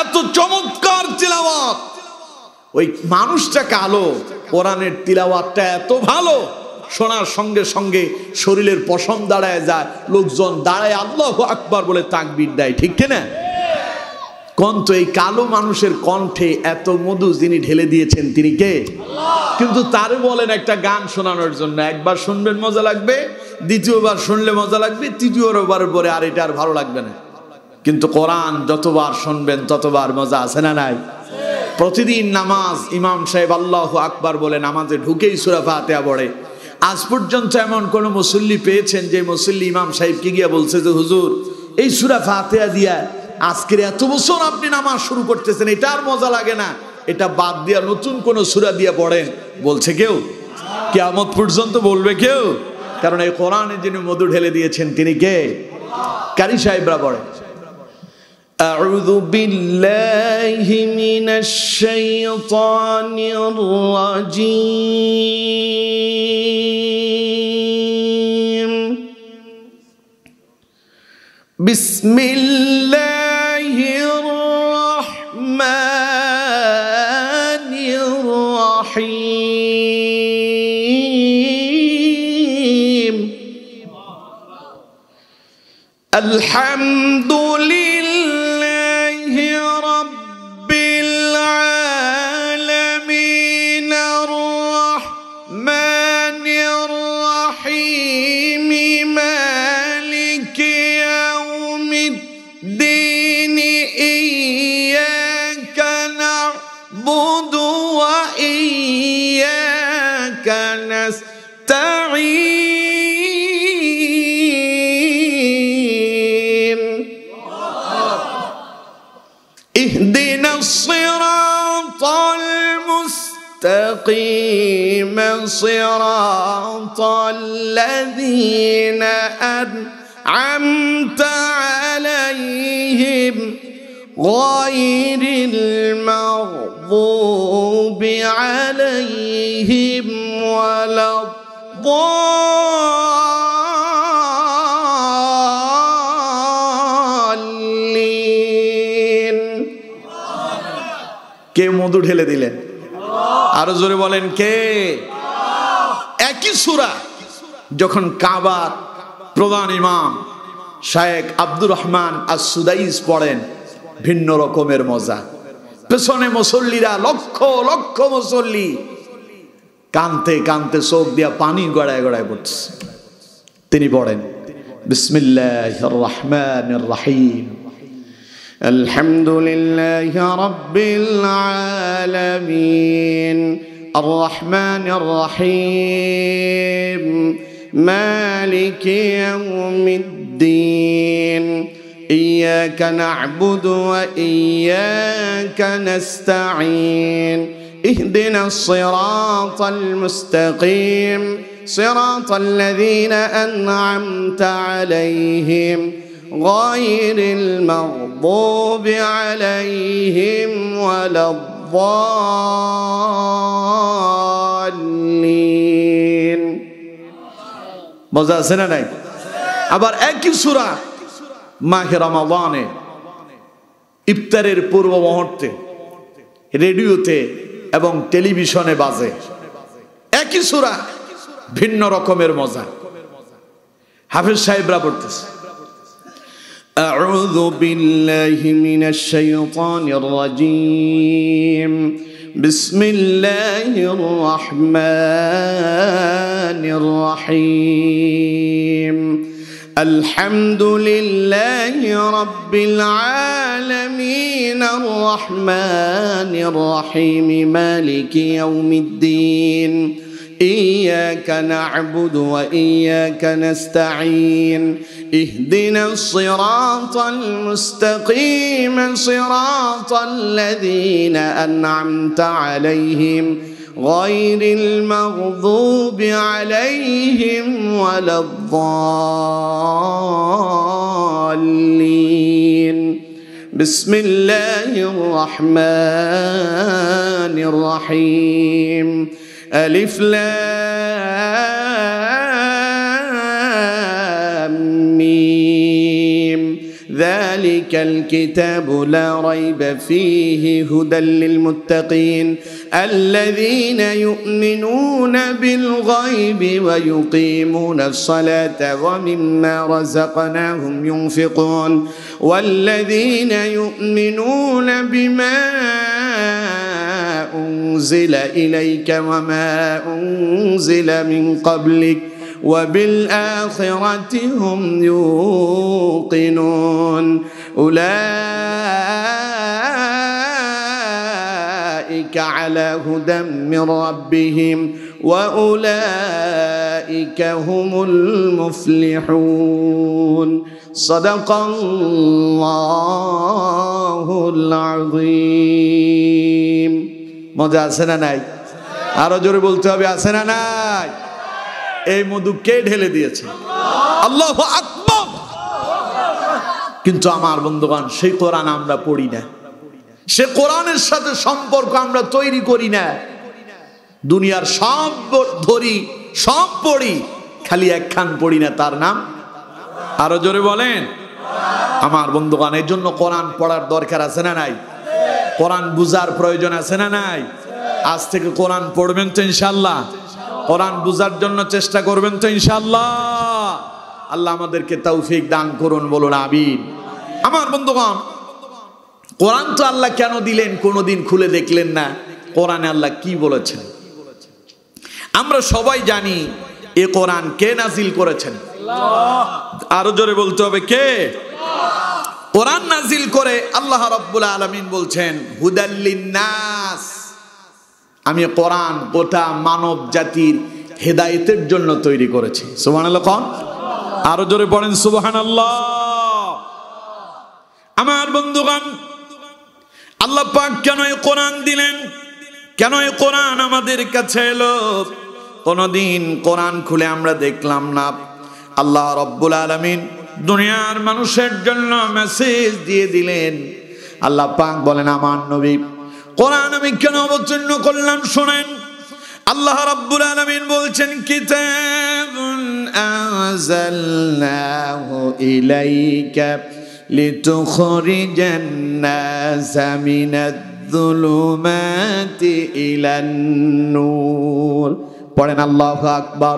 এত চমৎকার তিলাওয়াত। ওই মানুষটা কালো, কোরআনের তিলাওয়াতটা এত ভালো, শোনার সঙ্গে সঙ্গে শরীরের পশম দাঁড়ায় যায়, লোকজন দাঁড়ায় আল্লাহু আকবার বলে তাকবীর দেয়, ঠিক কিনা? কণ্ঠ, এই কালো মানুষের কণ্ঠে এত মধু যিনি ঢেলে দিয়েছেন তিনি কে? কিন্তু তারে বলেন একটা গান শোনানোর জন্য, একবার শুনবেন মজা লাগবে, দ্বিতীয়বার শুনলে মজা লাগবে, তৃতীয়বার পরে আর এটা আর ভালো লাগবে না। কিন্তু কোরআন যতবার শুনবেন ততবার মজা আছে না নাই? প্রতিদিন নামাজ ইমাম সাহেব আল্লাহু আকবার বলে নামাজে ঢুকেই সূরা ফাতিহা পড়ে। আজ পর্যন্ত এমন কোন মুসল্লি পেয়েছেন যে মুসল্লি ইমাম সাহেবকে গিয়ে বলছে যে হুজুর এই সূরা ফাতিহা দিয়া আজকের এত বছর আপনি নামাজ শুরু করতেছেন, এটা আর মজা লাগে না, এটা বাদ দিয়া নতুন কোন সূরা দিয়ে পড়েন? বলছে কেউ? কিয়ামত পর্যন্ত বলবে কেউ? কারণ এই কোরআনে যিনি মধু ঢেলে দিয়েছেন তিনি কে? কারি সাহেবরা পড়ে আউযু বিল্লাহি মিনাশ শাইতানির রাজীম বিসমিল্লাহির রাহমানির রাহিম আলহামদুলিল্লাহি রাব্বিল আলামিন আর রাহমানির রাহিম মালিকি ইয়াউমিদ্দিন ইয়্যাকা نعبد وإياك نستعين اهدنا الصراط المستقيم صراط الذين أنعمت عليهم غير المغضوب عليهم ولا الضالين কে মধু ঢেলে দিলেন আরো জোরে বলেন কে একই সূরা যখন কাবার প্রধান ইমাম শায়েখ আব্দুর রহমান আস-সুদাইস পড়েন ভিন্ন রকমের মজা পেছনে মুসল্লিরা লক্ষ লক্ষ মুসল্লি কানতে কানতে চোখ দিয়া পানি গড়ায় গড়ায় পড়ছে তিনি পড়েন বিসমিল্লাহির রহমানির রহিম আলহামদুলিল্লাহি রাব্বিল আলামিন আর রহমানির রহিম মালিকি ইয়াউমিদ্দিন إياك نعبد وإياك نستعين اهدنا الصراط المستقيم صراط الذين أنعمت عليهم غير المغضوب عليهم ولا الضالين মজা আছে না নাই আবার একই সূরা মাহে রমাদানে ইফতারের পূর্ব মুহূর্তে রেডিওতে এবং টেলিভিশনে বাজে একই সূরা ভিন্ন রকমের মজা হাফেজ সাহেবরা পড়তেছে আউযু বিল্লাহি মিনাশ শাইতানির রাজীম বিসমিল্লাহির রহমানির রহিম الحمد لله رب العالمين الرحمن الرحيم مالك يوم الدين إياك نعبد وإياك نستعين اهدنا الصراط المستقيم صراط الذين أنعمت عليهم غير المغضوب عليهم ولا الضالين بسم الله الرحمن الرحيم ألف لام ميم ذلك الكتاب لا ريب فيه هدى للمتقين الذين يؤمنون بالغيب ويقيمون الصلاة ومما رزقناهم ينفقون والذين يؤمنون بما أنزل إليك وما أنزل من قبلك وبالآخرة هم يوقنون أولئك على هدى من ربهم وأولئك هم المفلحون صدق الله العظيم মজা আছে না নাই আরো জোরে বলতে হবে আছে না নাই এই মধু কে ঢেলে দিয়েছে আল্লাহু আকবার কিন্তু আমার বন্ধুগণ সেই কোরআন আমরা পড়ি না সে কোরআনের সাথে সম্পর্ক আমরা তৈরি করি না দুনিয়ার সব ধরি সব পড়ি খালি একখান পড়ি না তার নাম আরো জোরে বলেন আমার বন্ধুগণ এর জন্য কোরআন পড়ার দরকার আছে না নাই কোরআন বুঝার প্রয়োজন আছে না নাই আজ থেকে কোরআন পড়বেন তো ইনশাআল্লাহ কোরআন বুঝার জন্য চেষ্টা করবেন তো ইনশাআল্লাহ আল্লাহ আমাদেরকে তৌফিক দান করুন বলুন আমিন আমার বন্ধুগণ কোরআন তো আল্লাহ কেন দিলেন কোনোদিন খুলে দেখলেন না কোরআনে আল্লাহ কি বলেছেন আমরা সবাই জানি এ কোরআন কে নাজিল করেছেন আল্লাহ আরো জোরে বলতে হবে কে কোরআন নাজিল করে আল্লাহ রাব্বুল আলামিন বলছেন হুদাল লিন্নাস, আমি কোরআন গোটা মানব জাতির হেদায়েতের জন্য তৈরি করেছি। সুবহানাল্লাহ কোন, আরো জোরে পড়েন সুবহানাল্লাহ। আমার বন্ধুগণ, আল্লাহ পাক কেন এই কোরআন দিলেন, কেন এই কোরআন আমাদের কাছে এলো? কোনদিন কোরআন খুলে আমরা দেখলাম না আল্লাহ রাব্বুল আলামিন দুনিয়ার মানুষের জন্য মেসেজ দিয়ে দিলেন। আল্লাহ পাক বলেন আমার নবী কোরআন আমি কেন অবতীর্ণ করলাম শুনেন। আল্লাহ রাব্বুল আলামিন বলছেন কিতাবুন আনজালনাহু ইলাইকা লিতুখরিজান নাসা মিনাজ-যুলুমাতি ইলান-নূর। পড়েন আল্লাহু আকবার।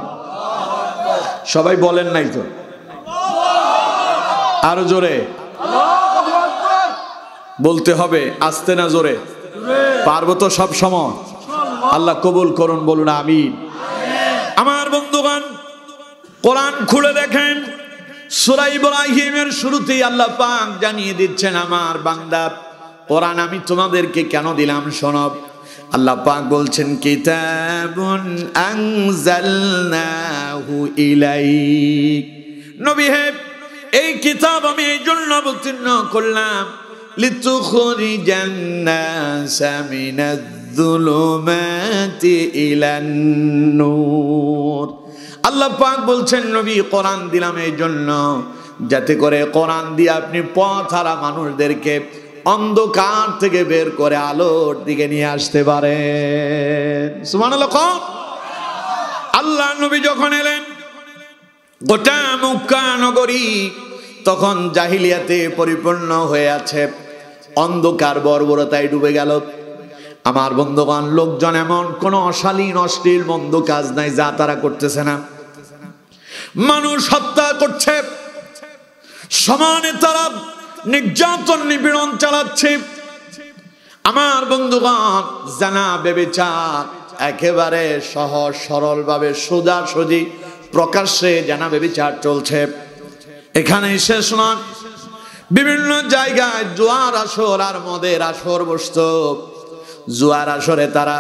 সবাই বলেন নাই তো? আরো জোরে বলতে হবে, আস্তে না জোরে? পারবো তো সব সময়? আল্লাহ কবুল করুন, বলুন আমিন। আমার বন্ধুগণ, কোরআন খুলে দেখেন সূরা ইব্রাহিমের শুরুতেই আল্লাহ পাক জানিয়ে দিচ্ছেন আমার বান্দা কোরআন আমি তোমাদেরকে কেন দিলাম শোনো। আল্লাহ পাক বলছেন কিতাবুন আনজালনাহু ইলাইক, নবী হে এই কিতাব আমি এই জন্য অবতীর্ণ করলাম লিতুখরিজান নাসা মিনাজ-যুলুমাতি ইলান-নূর। আল্লাহ পাক বলছেন নবী কোরআন দিলাম এই জন্য যাতে করে কোরআন দিয়ে আপনি পথহারা মানুষদেরকে অন্ধকার থেকে বের করে আলোর দিকে নিয়ে আসতে পারেন। সুবহানাল্লাহ। আল্লাহ নবী যখন এলেন গোটা মক্কা নগরী তখন জাহিলিয়াতে পরিপূর্ণ হয়ে আছে, অন্ধকার বর্বরতায় ডুবে গেল। আমার বন্ধুগণ, লোকজন এমন কোন অশালীন অশ্লীল মন্দ কাজ নাই যা তারা করতেছে না। মানুষ হত্যা করছে, সমানে তারা নির্যাতন নিপীড়ন চালাচ্ছে। আমার বন্ধুগণ, জানা ব্যভিচার একেবারে সহজ সরল ভাবে সোজাসুজি প্রকাশ্যে জানা ব্যভিচার চলছে। এখানে শেষ নয়, বিভিন্ন জায়গায় জুয়ার আসর আর মদের আসর বসত। জুয়ার আসরে তারা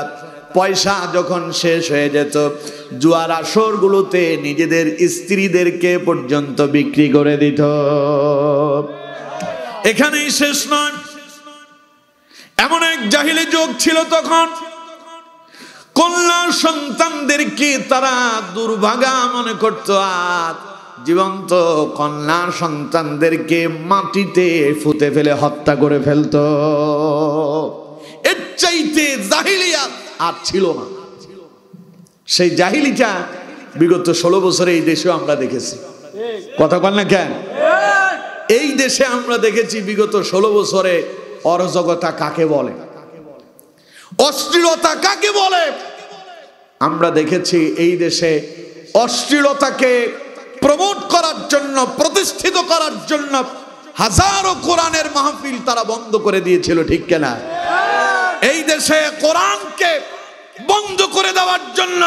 পয়সা যখন শেষ হয়ে যেত জুয়ার আসর গুলোতে নিজেদের স্ত্রীদেরকে পর্যন্ত বিক্রি করে দিত। এখানেই শেষ নয়, এমন এক জাহিলি যুগ ছিল তখন কন্যা সন্তানদেরকে তারা দুর্ভাগা মনে করত আর জীবন্ত কন্যা সন্তানদেরকে মাটিতে ফুতে ফেলে হত্যা করে ফেলতো। এর চাইতে জাহিলিয়াত আর ছিল না। সেই জাহিলিটা বিগত 16 বছরে এই দেশেও আমরা দেখেছি। কথা বল না কেন? এই দেশে আমরা দেখেছি বিগত 16 বছরে অরাজকতা কাকে বলে, অশ্লীলতা কাকে বলে। আমরা দেখেছি এই দেশে অশ্লীলতাকে প্রমোট করার জন্য, প্রতিষ্ঠিত করার জন্য হাজারো কোরআনের মাহফিল তারা বন্ধ করে দিয়েছিল, ঠিক কিনা? এই দেশে কোরআনকে বন্ধ করে দেওয়ার জন্য,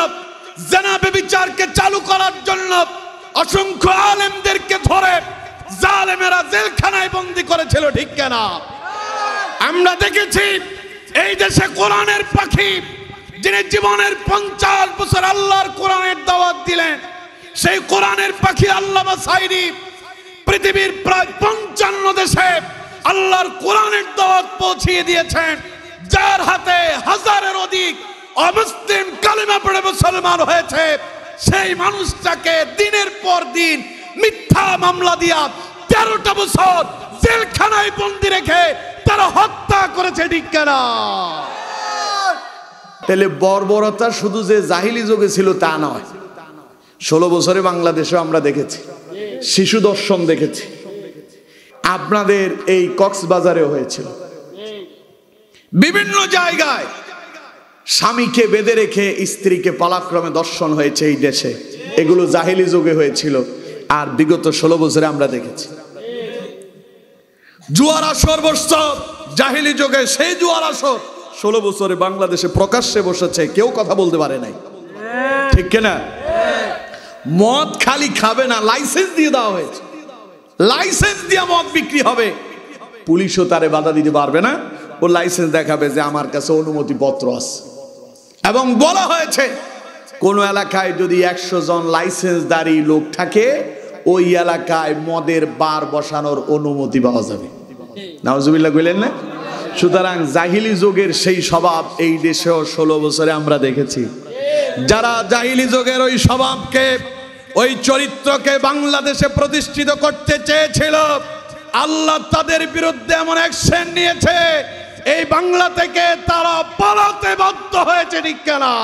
জিনা ব্যভিচারকে চালু করার জন্য অসংখ্য আলেমদেরকে ধরে জালেমেরা জেলখানায় বন্দী করেছিল, ঠিক কিনা? আমরা দেখেছি এই দেশে কোরআনের পাখি যিনি জীবনের 50 বছর আল্লাহর কোরআনের দাওয়াত দিলেন, সেই কোরআনের পাখি আল্লামা সাইদি পৃথিবীর প্রায় 55 দেশে আল্লাহর কোরআনের দাওয়াত পৌঁছিয়ে দিয়েছেন, যার হাতে হাজারের অধিক অমুসলিম কালিমা পড়ে মুসলমান হয়েছে। সেই মানুষটাকে দিনের পর দিন মিথ্যা মামলা দিয়া 13টা বছর জেলখানায় বন্দী রেখে তারা হত্যা করেছে, ঠিক কিনা? তাহলে বর্বরতা শুধু যে জাহিলি যুগে ছিল তা নয়। 16 বছরে বাংলাদেশে আমরা দেখেছি শিশু দর্শন দেখেছি। আপনাদের এই কক্সবাজারে হয়েছিল। বিভিন্ন জায়গায় স্বামীকে বেঁধে রেখে স্ত্রীকে পালাক্রমে দর্শন হয়েছে এই দেশে। এগুলো জাহিলি যুগে হয়েছিল আর বিগত 16 বছরে আমরা দেখেছি। জুয়ার আসর বসত জাহিলি যুগে, সেই জুয়ার আসর 16 বছরে বাংলাদেশে প্রকাশ্যে বসেছে, কেউ কথা বলতে পারে নাই, ঠিক কিনা? মদ খালি খাবে না, লাইসেন্স দিয়ে দেওয়া হয়েছে। লাইসেন্স দিয়ে মদ বিক্রি হবে, পুলিশও তারে বাধা দিতে পারবে না। ও লাইসেন্স দেখাবে যে আমার কাছে অনুমতিপত্র আছে। এবং বলা হয়েছে কোন এলাকায় যদি 100 জন লাইসেন্সধারী লোক থাকে, ওই এলাকায় মদের বার বসানোর অনুমতি পাওয়া যাবে। নাউজুবিল্লাহ কইলেন না? সুতরাং জাহিলি যুগের সেই স্বভাব এই দেশেও 16 বছরে আমরা দেখেছি। যারা জাহিলি যুগের ওই স্বভাবকে, ওই চরিত্রকে বাংলাদেশে প্রতিষ্ঠিত করতে চেয়েছিল, আল্লাহ তাদের বিরুদ্ধে এমন অ্যাকশন নিয়েছে, এই বাংলা থেকে তারা পালাতে বাধ্য হয়েছে। ঠিক না?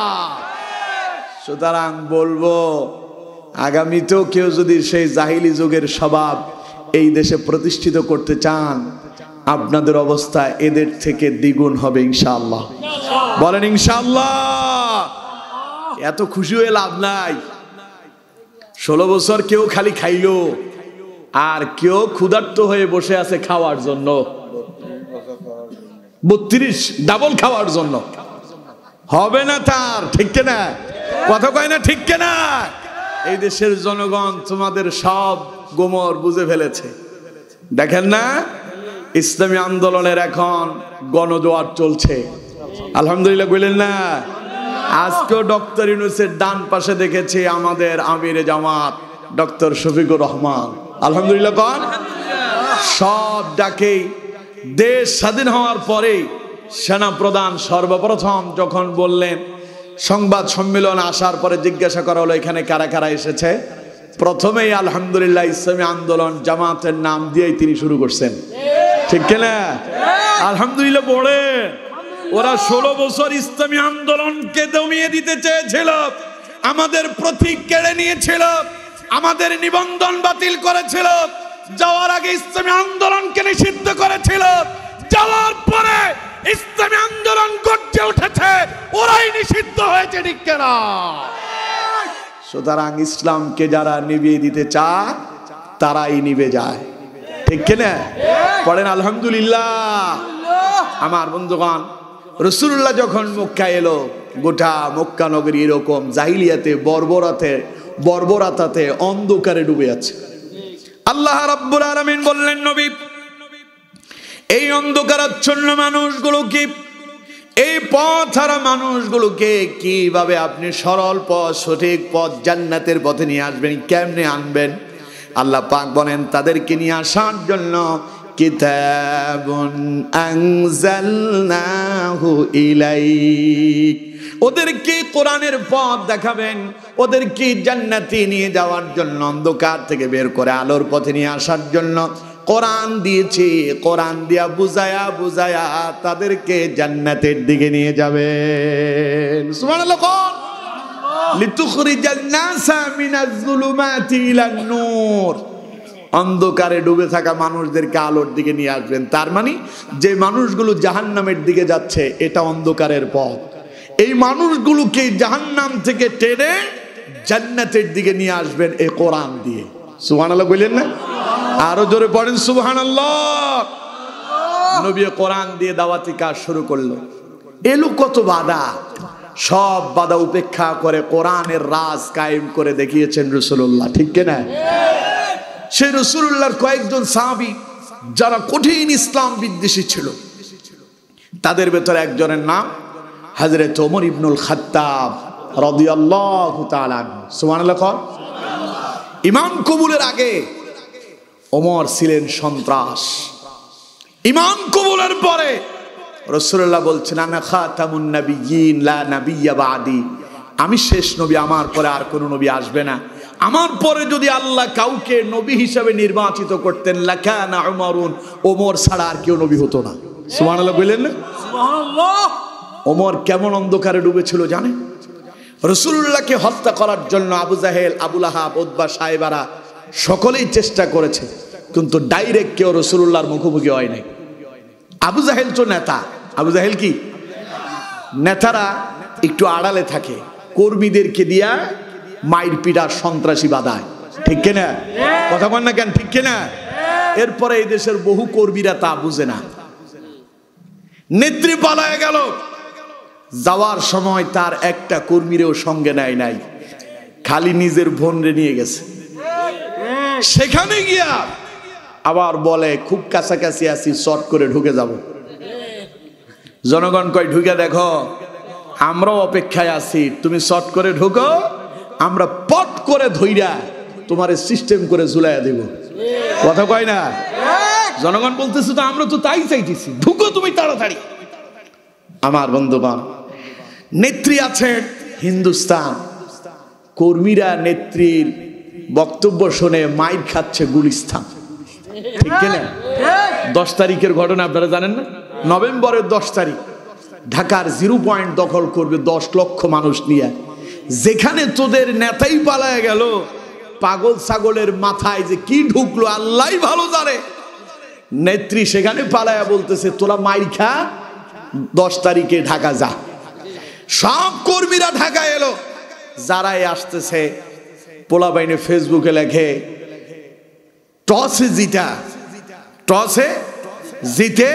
সুতরাং বলবো, আগামীতেও কেউ যদি সেই জাহিলি যুগের স্বভাব এই দেশে প্রতিষ্ঠিত করতে চান, আপনাদের অবস্থা এদের থেকে দ্বিগুণ হবে ইনশাআল্লাহ। বলেন ইনশাআল্লাহ। এত খুশি হয়ে লাভ নাই। 16 বছর কেউ খালি খাইলো, আর কেউ ক্ষুধার্ত হয়ে বসে আছে খাওয়ার জন্য, 32 ডাবল খাওয়ার জন্য। হবে না তার, ঠিক না? কথা কয় না, ঠিক না? এই দেশের জনগণ তোমাদের সব গোমর বুঝে ফেলেছে। দেখেন না, ইসলামী আন্দোলনের এখন গণজোয়ার চলছে। আলহামদুলিল্লাহ বললেন না? আজকেও ডক্টর ইউনূসের ডান পাশে দেখেছি আমাদের আমিরে জামাত ডক্টর শফিকুর রহমান। আলহামদুলিল্লাহ কোন? সব ডাকেই দেশ স্বাধীন হওয়ার পরে সেনা প্রধান সর্বপ্রথম যখন বললেন, সংবাদ সম্মেলন আসার পরে জিজ্ঞাসা করা হলো এখানে কারা কারা এসেছে, প্রথমেই আলহামদুলিল্লাহ ইসলামী আন্দোলন জামাতের নাম দিয়েই তিনি শুরু করছেন। ঠিক না? আলহামদুলিল্লাহ পড়ে। ওরা 16 বছর ইসলামী আন্দোলনকে দমিয়ে দিতে চেয়েছিল, আমাদের প্রতীক কেড়ে নিয়েছিল, আমাদের নিবন্ধন বাতিল করেছিল, যাওয়ার আগে ইসলামী আন্দোলনকে নিষিদ্ধ করেছিল, যাওয়ার পরে ইসলামী আন্দোলন গর্জে উঠেছে, ওরাই নিষিদ্ধ হয়েছে। ঠিক না? সুতরাং ইসলামকে যারা নিভিয়ে দিতে চায় তারাই নিভে যায়। ঠিক না? পড়েন আলহামদুলিল্লাহ। আমার বন্ধুগণ, রাসূলুল্লাহ যখন মক্কা এলো, গোটা মক্কা নগরী এরকম জাহিলিয়াতে বর্বরতাতে অন্ধকারে ডুবে আছে। আল্লাহ রাব্বুল আলামিন বললেন, নবী, এই অন্ধকারাচ্ছন্ন মানুষগুলোকে, এই পথ হারা মানুষগুলোকে কিভাবে আপনি সরল পথ, সঠিক পথ, জান্নাতের পথে নিয়ে আসবেন, কেমনে আনবেন? আল্লাহ পাক বলেন, তাদেরকে নিয়ে আসার জন্য কিতাবুন আনজালনাহু ইলাইক, ওদেরকে কোরআনের পথ দেখাবেন, ওদেরকে জান্নাতে নিয়ে যাওয়ার জন্য, অন্ধকার থেকে বের করে আলোর পথে নিয়ে আসার জন্য কোরআন দিয়েছি। কোরআন দিয়া বুঝায়া বুঝায়া তাদেরকে জান্নাতের দিকে নিয়ে যাবেন। সুবহানাল্লাহ। লিতুখরিজান নাসা মিনাজ যুলুমাতি ইলান নূর, অন্ধকারে ডুবে থাকা মানুষদেরকে আলোর দিকে নিয়ে আসবেন। তার মানে যে মানুষগুলো জাহান্নামের দিকে যাচ্ছে, এটা অন্ধকারের পথ, এই মানুষগুলোকে জাহান্নাম থেকে টেনে জান্নাতের দিকে নিয়ে আসবেন এই কোরআন দিয়ে। সুবহানাল্লাহ বললেন না? আরো জোরে পড়েন সুবহানাল্লাহ। নবী কোরআন দিয়ে দাওয়াতি কাজ শুরু করলো। এলো কত বাধা, সব বাধা উপেক্ষা করে কোরআনের রাজ কায়েম করে দেখিয়েছেন রাসূলুল্লাহ। ঠিক না? সেই রাসূলুল্লাহর কয়েকজন সাহাবী যারা কঠিন ইসলাম বিদ্বেষী ছিল, তাদের ভেতরে একজনের নাম হযরত ওমর ইবনুল খাত্তাব রাদিয়াল্লাহু তাআলা আনহু। সুবহানাল্লাহ। ইমান কবুলের আগে ওমর ছিলেন সন্ত্রাস, ইমান কবুলের পরে রাসূলুল্লাহ বলছেন, আনা খাতামুন নাবিয়্যিন লা নাবিয়্যা বাদি, আমি শেষ নবী, আমার পরে আর কোনো নবী আসবে না। আমার পরে যদি আল্লাহ কাউকে নবী হিসেবে নির্বাচিত করতেন, লাকানা উমরুন, ওমর ছাড়া আর কেউ নবী হতো না। সুবহানাল্লাহ বললেন না? সুবহানাল্লাহ। ওমর কেমন অন্ধকারে ডুবেছিল জানেন? রাসূলুল্লাহকে হত্যা করার জন্য আবু জাহেল, আবু লাহাব, উতবা, সাইবারা সকলেই চেষ্টা করেছে, কিন্তু ডাইরেক্ট কেউ রাসূলুল্লাহর মুখোমুখি হয় নাই। আবু জাহেল তো নেতা। আবু জাহেল কি নেতারা একটু আড়ালে থাকে, কর্মীদেরকে দিয়া মাইর পিটা, সন্ত্রাসী বাধায়। ঠিক কিনা? কথা বল না কেন? ঠিক কিনা? এরপরে এই দেশের বহু কর্মীরা তা বুঝে না, নেত্রী পালায় গেল, যাওয়ার সময় তার একটা কর্মীরেও সঙ্গে নেয় নাই, খালি নিজের বোনরে নিয়ে গেছে। সেখানে গিয়া আবার বলে খুব কাছাকাছি আছি, শর্ট করে ঢুকে যাব। জনগণ কয় ঢুকে দেখো, আমরাও অপেক্ষায় আছি, তুমি শর্ট করে ঢুকো, আমরা পট করে ধইরা তোমার সিস্টেম করে ঝুলাইয়া দেব। কথা কয় না? জনগণ বলতেছে তো আমরা তো তাই চাইতেছি, ঢুকো তুমি তাড়াতাড়ি। আমার বন্ধুগণ, নেত্রী আছেন হিন্দুস্তান, কর্মীরা নেত্রীর বক্তব্য শুনে মাইর খাচ্ছে গুলিস্তান। ঠিক কিনা? 10 তারিখের ঘটনা আপনারা জানেন না? নভেম্বরের 10 তারিখ ঢাকার 0 পয়েন্ট দখল করবে 10 লক্ষ মানুষ নিয়ে। যেখানে তোদের নেতাই পালায় গেল, পাগল ছাগলের মাথায় যে কি ঢুকলো আল্লাহই ভালো জানে। নেত্রী সেখানে পালায়া বলতেছে তোরা মাইর খা, 10 তারিখে ঢাকা যা। সব কর্মীরা ঢাকা এলো। যারাই আসতেছে পোলাপাইনে ফেসবুকে লেখে টসে জিতে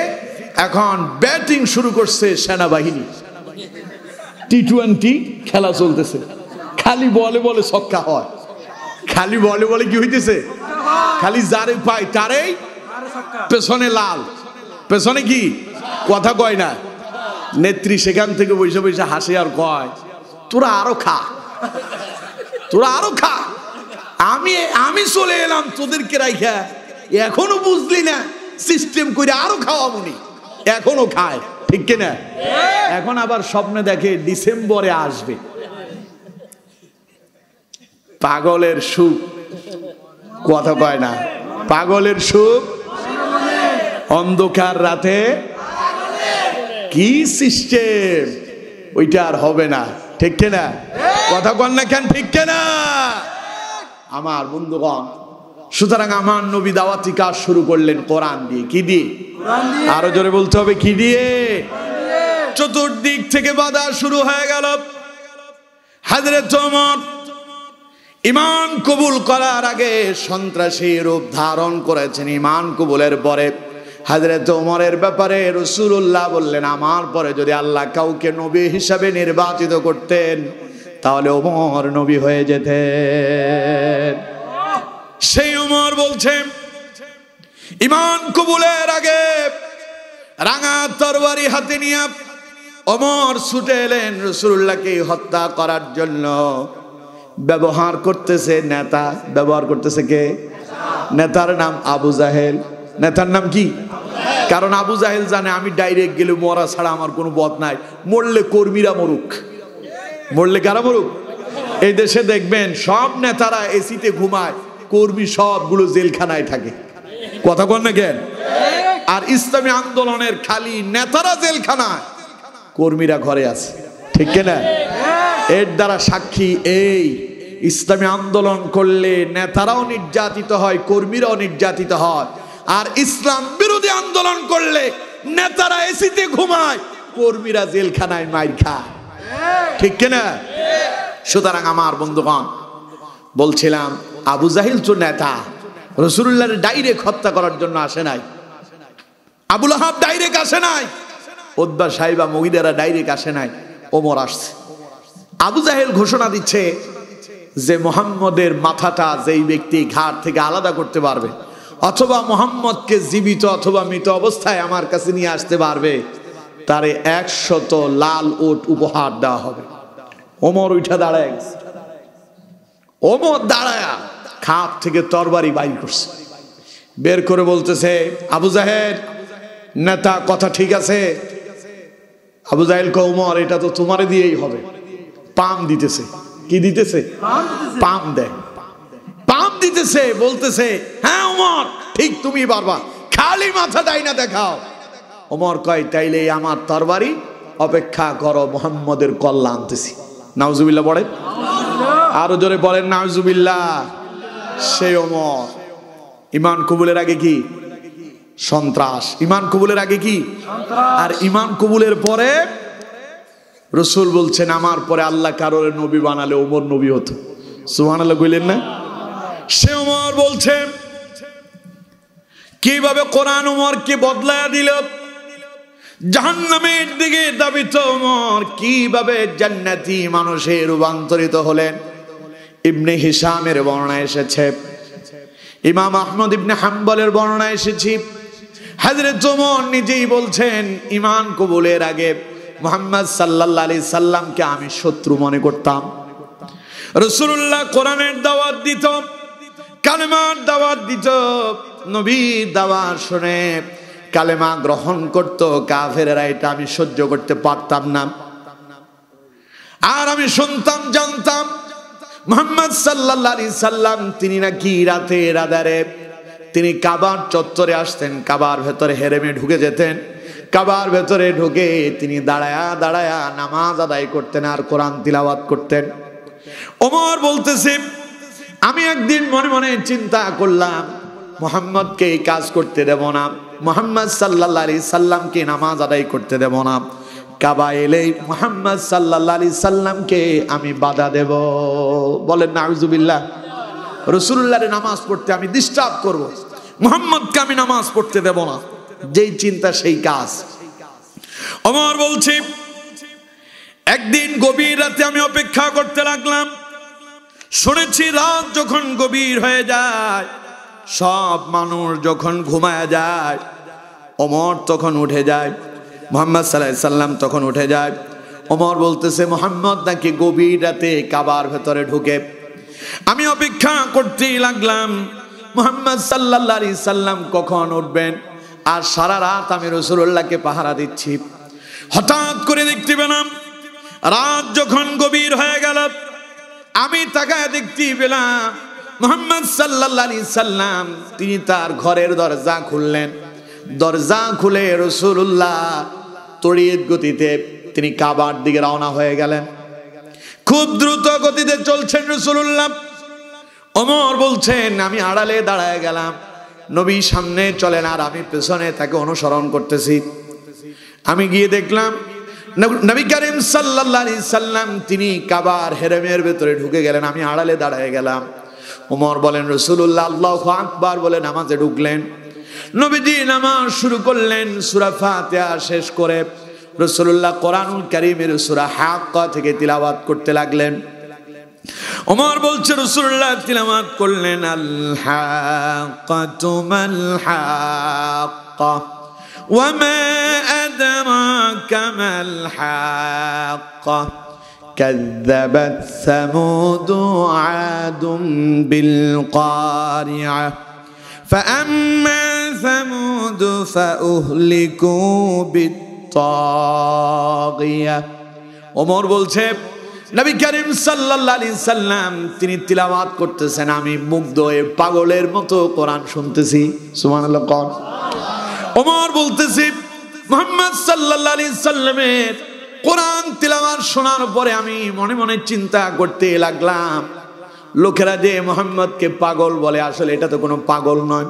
এখন ব্যাটিং শুরু করছে সেনাবাহিনী। টি-20 খেলা চলতেছে, খালি বলে বলে ছক্কা হয়, খালি বলে বলে কি হইতেছে, খালি যারে পায় তারেই পেছনে লাল, পেছনে কি কথা কয় না। নেত্রী সেখান থেকে বসে বসে হাসে আর কয় তোরা আরো খা, তোরা আরো খা, আমি চলে এলাম তোদেরকে রাইখা, এখনো বুঝলি না সিস্টেম করে আরো খাওয়াবনি, এখনো খায়। ঠিক কিনা? এখন আবার স্বপ্নে দেখে ডিসেম্বরে আসবে। পাগলের সুখ, কথা কয় না, পাগলের সুখ অন্ধকার রাতে কি সিস্টেম, ওইটা আর হবে না। ঠিক কিনা? কথা কন না কেন? ঠিক কিনা আমার বন্ধুগণ? সুতরাং আমার নবী দাওয়াতি কাজ শুরু করলেন কোরআন দিয়ে। কি দিয়ে? আরো জোরে বলতে হবে, কি দিয়ে? চতুর্দিক থেকে বাধা শুরু হয়ে গেল। হযরত ওমর ঈমান কবুল করার আগে সন্ত্রাসী রূপ ধারণ করেছেন। ঈমান কবুলের পরে হযরত ওমরের ব্যাপারে রাসূলুল্লাহ বললেন আমার পরে যদি আল্লাহ কাউকে নবী হিসাবে নির্বাচিত করতেন তাহলে ওমর নবী হয়ে যেতেন। সেই ওমর বলছেন ঈমান কবুলের আগে রাঙা তরবারি হাতে নিয়ে ওমর ছুটে এলেন রাসূলুল্লাহকে হত্যা করার জন্য। ব্যবহার করতেছে নেতা, ব্যবহার করতেছে কে? নেতার নাম আবু জাহেল। নেতার নাম কি? কারণ আবু জাহেল জানে আমি ডাইরেক্ট গেলে মরা ছাড়া আমার কোনো পথ নাই, মরলে কর্মীরা মরুক, মরলে কারা মরুক। এই দেশে দেখবেন সব নেতারা এসিতে ঘুমায়, কর্মী সবগুলো জেলখানায় থাকে। কথা কন না কেন? আর ইসলামী আন্দোলনের খালি নেতারা জেলখানায়, কর্মীরা ঘরে আছে। ঠিক কিনা? এর দ্বারা সাক্ষী এই ইসলামী আন্দোলন করলে নেতারাও নির্যাতিত হয়, কর্মীরাও নির্যাতিত হয়। আর ইসলাম বিরোধী আন্দোলন করলে নেতারা এসিতে ঘুমায়, কর্মীরা জেলখানায় মাইর খায়। ঠিক কিনা? সুতরাং আমার বন্ধুগণ বলছিলাম আবু জাহিল তো নেতা, রাসূলুল্লাহর ডাইরেক্ট হত্যা করার জন্য আসে নাই। আবু লাহাব ডাইরেক্ট আসে নাই, উতবা সাইবা মুগিদারা ডাইরেক্ট আসে নাই, ওমর আসছে। আবু জাহেল ঘোষণা দিচ্ছে যে মুহাম্মদের মাথাটা যেই ব্যক্তি ঘাট থেকে আলাদা করতে পারবে অথবা মুহাম্মদকে জীবিত অথবা মৃত অবস্থায় আমার কাছে নিয়ে আসতে পারবে তারে 100 লাল উট উপহার দেওয়া হবে। ওমর উঠা দাঁড়ায় গেছে। ওমর দাঁড়ায়া খাপ থেকে তরবারি বাইর করছে, বের করে বলতেছে আবু জাহেল নেতা কথা ঠিক আছে। আবু জাহেল কয় ওমর এটা তো তোমারে দিয়েই হবে। পাম দিতেছে। কি দিতেছে? পাম দেয়, পাম দিতেছে, বলতেছে হ্যাঁ ওমর ঠিক তুমি পারবা, খালি মাথা ডাইনা দেখাও। ওমর কয় তাইলে আমার তরবারি অপেক্ষা করো, মুহাম্মদের কল্লা আনতেছি। নাউজুবিল্লাহ পড়েন, আরো জোরে বলেন নাউজুবিল্লাহ। সেই ওমর ঈমান কবুলের আগে কি? সন্ত্রাস। ঈমান কবুলের আগে কি? আর ঈমান কবুলের পরে রাসূল বলছেন আমার পরে আল্লাহ কারোর নবী বানালে ওমর নবী হতো। সুবহানাল্লাহ কইলেন না? সে ওমর বলছে কিভাবে কোরআন ওমরকে বদলায়া দিল, জাহান্নামের দিকে দাবিত ওমর কিভাবে জান্নাতি মানুষে রূপান্তরিত হলেন। ইবনে হিশামের বর্ণনা এসেছে ইমাম আহমদ ইবনে হাম্বলের বর্ণনা এসেছে, হযরত ওমর নিজেই বলছেন ঈমান কবুলের আগে মুহাম্মদ সাল্লাল্লাহু আলাইহি সাল্লামকে আমি শত্রু মনে করতাম। রাসূলুল্লাহ কোরআনের দাওয়াত দিত, কালেমার দাওয়াত দিত, নবীর দাওয়াত শুনে কালেমা গ্রহণ করত কাফেররা, এটা আমি সহ্য করতে পারতাম না। আর আমি শুনতাম, জানতাম মুহাম্মদ সাল্লাল্লাহু আলাইহি সাল্লাম তিনি নাকি রাতের আঁধারে তিনি কাবার চত্বরে আসতেন, কাবার ভেতরে হেরেমে ঢুকে যেতেন, কাবার ভেতরে ঢুকে তিনি দাঁড়ায়া দাঁড়ায়া নামাজ আদায় করতেন আর কোরআন তিলাওয়াত করতেন। ওমর বলতেছে আমি একদিন মনে মনে চিন্তা করলাম মুহাম্মদকে এই কাজ করতে দেব না, মুহাম্মদ সাল্লাল্লাহু আলাইহি সাল্লামকে নামাজ আদায় করতে দেব না, কাবা এলেই মুহাম্মদ সাল্লাল্লাহু আলাইহি সাল্লামকে আমি বাধা দেব। বলেন নাউজুবিল্লাহ। রাসূলুল্লাহর নামাজ পড়তে আমি ডিস্টার্ব করব, মুহাম্মদকে আমি নামাজ পড়তে দেব না, যেই চিন্তা সেই কাজ। ওমর বলছে একদিন গভীর রাতে আমি অপেক্ষা করতে লাগলাম, শুনেছি রাত যখন গভীর হয়ে যায়, সব মানুষ যখন ঘুমায় যায়, ওমর তখন উঠে যায়, মুহাম্মদ সাল্লাল্লাহু আলাইহি সাল্লাম তখন উঠে যায়। ওমর বলতেছে মুহাম্মদ নাকি গভীর রাতে কাবার ভেতরে ঢুকে। আমি অপেক্ষা করতেই লাগলাম মুহাম্মদ সাল্লাল্লাহু আলাইহি সাল্লাম কখন উঠবেন, আর সারা রাত আমি রাসূলুল্লাহকে পাহারা দিচ্ছি। হঠাৎ করে দেখতে পেলাম রাত যখন গভীর হয়ে গেল, আমি তাকায় দেখতে পেলাম মুহাম্মদ সাল্লাল্লাহু আলাইহি সাল্লাম তিনি তার ঘরের দরজা খুললেন। দরজা খুলে রাসূলুল্লাহ তড়িৎ গতিতে তিনি কাবার দিকে রওনা হয়ে গেলেন। খুব দ্রুত গতিতে চলছেন রাসূলুল্লাহ। ওমর বলছেন আমি আড়ালে দাঁড়ায় গেলাম, নবী সামনে চলেন আর আমি পেছনে তাকে অনুসরণ করতেছি। আমি গিয়ে দেখলাম নবী করিম সাল্লাল্লাহু আলাইহি সাল্লাম তিনি কাবার হেরেমের ভেতরে ঢুকে গেলেন, আমি আড়ালে দাঁড়ায় গেলাম। ওমর বলেন রাসূলুল্লাহ আল্লাহু আকবার বলে নামাজে ঢুকলেন। নবীজি নামাজ শুরু করলেন, সূরা ফাতিহা শেষ করে রাসূলুল্লাহ কোরআনুল কারীমের সূরা হাক্কা থেকে তিলাওয়াত করতে লাগলেন। ওমর বলছে রাসূলুল্লাহ তিলাওয়াত করলেন আল হাক্কাতু মাল হাক্কা ওয়া মা আদরাকা মাল হাক্কা কাযযাবাত সামুদ আদুম বিল কারিআ فأما ثمود فأهلكوا بالطاغية। ওমর বলছে নবী করিম সাল্লাল্লাহু আলাইহি সাল্লাম তিনি তিলাওয়াত করতেছেন, আমি মুগ্ধ হয়ে পাগলের মতো কোরআন শুনতেছি। সুবহানাল্লাহ। কোন ওমর বলতেছি মুহাম্মদ সাল্লাল্লাহু আলাইহি সাল্লামের কোরআন তিলাওয়াত শোনার পরে আমি মনে মনে চিন্তা করতে লাগলাম লোকেরা যে মুহাম্মদকে পাগল বলে, আসলে এটা তো কোনো পাগল নয়।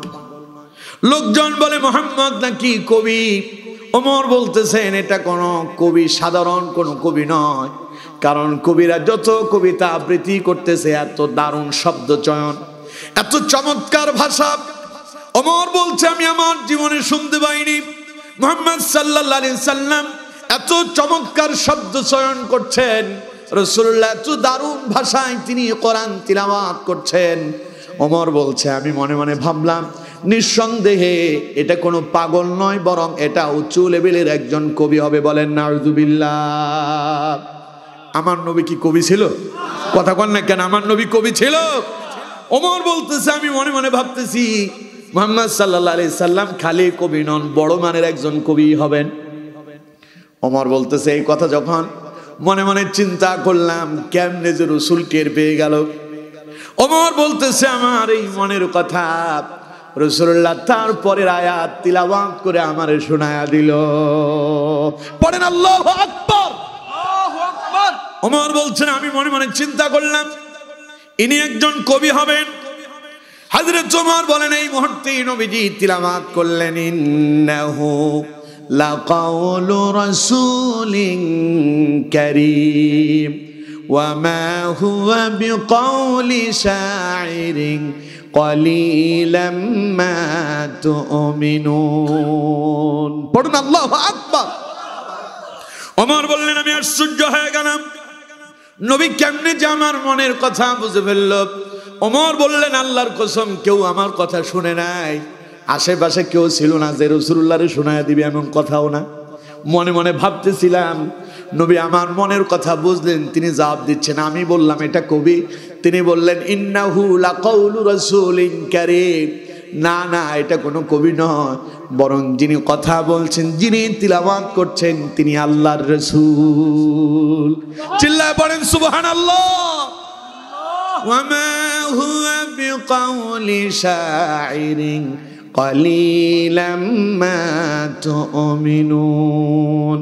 লোকজন বলে মুহাম্মদ নাকি কবি। ওমর বলতেছেন এটা কোনো কবি, সাধারণ কোনো কবি নয়, কারণ কবিরা যত কবিতা আবৃত্তি করতেছে এত দারুণ শব্দ চয়ন, এত চমৎকার ভাষা। ওমর বলছে আমি আমার জীবনে শুনতে পাইনি মুহাম্মদ সাল্লাল্লাহু আলাইহি সাল্লাম এত চমৎকার শব্দ চয়ন করছেন, রাসূলুল্লাহ এত দারুণ ভাষায় তিনি কোরআন তিলাওয়াত করছেন। ওমর বলছে আমি মনে মনে ভাবলাম নিঃসন্দেহে এটা কোনো পাগল নয়, বরং এটা উঁচু লেভেলের একজন কবি হবে। বলেন নাউযুবিল্লাহ। আমার নবী কি কবি ছিল? কথা বল না কেন, আমার নবী কবি ছিল? ওমর বলতেছে আমি মনে মনে ভাবতেছি মুহাম্মদ সাল্লাল্লাহু আলাইহি সাল্লাম খালি কবি নন, বড় মানের একজন কবি হবেন। ওমর বলতেছে এই কথা যখন মনে মনে চিন্তা করলাম কেমনে যে রাসূল টের পেয়ে গেল। ওমর বলতেছে আমার এই মনের কথা রাসূলুল্লাহ তারপরের আয়াত তিলাওয়াত করে আমারে শোনায়া দিল। পড়েন আল্লাহু আকবার। আল্লাহু আকবার। ওমর বলছেন আমি মনে মনে চিন্তা করলাম ইনি একজন কবি হবেন। হযরত ওমর বলেন এই মুহূর্তে নবীজি তিলাওয়াত করলেন ইন্নাহু লাকাউলু রাসূলিন কারীম ওয়া মা হুয়া বিকাউলি শাইরিন ক্বালিলাম মা তুমিনুন। পড়ুন আল্লাহু আকবার। ওমর বললেন আমি আশ্চর্য হয়ে গেলাম নবী কেমনে যে আমার মনের কথা বুঝে ফেলল। ওমর বললেন আল্লাহর কসম কেউ আমার কথা শুনে নাই, আশেপাশে কেউ ছিল না যে রাসূলুল্লাহরে শোনায় দিবে এমন কথাও না। মনে মনে ভাবতেছিলাম, নবী আমার মনের কথা বুঝলেন, তিনি জবাব দিচ্ছেন। আমি বললাম এটা কবি, তিনি বললেন ইন্নাহু লাকাউলু রাসূলিন কারীম, না না এটা কোনো কবি নয়, বরং যিনি কথা বলছেন, যিনি তিলাওয়াত করছেন তিনি আল্লাহর রাসূল। চিল্লায় পড়েন সুবহানাল্লাহ। ওয়ামা হুয়া বিকাউলি শাইরিন কালিলাম মা তুমিনুন।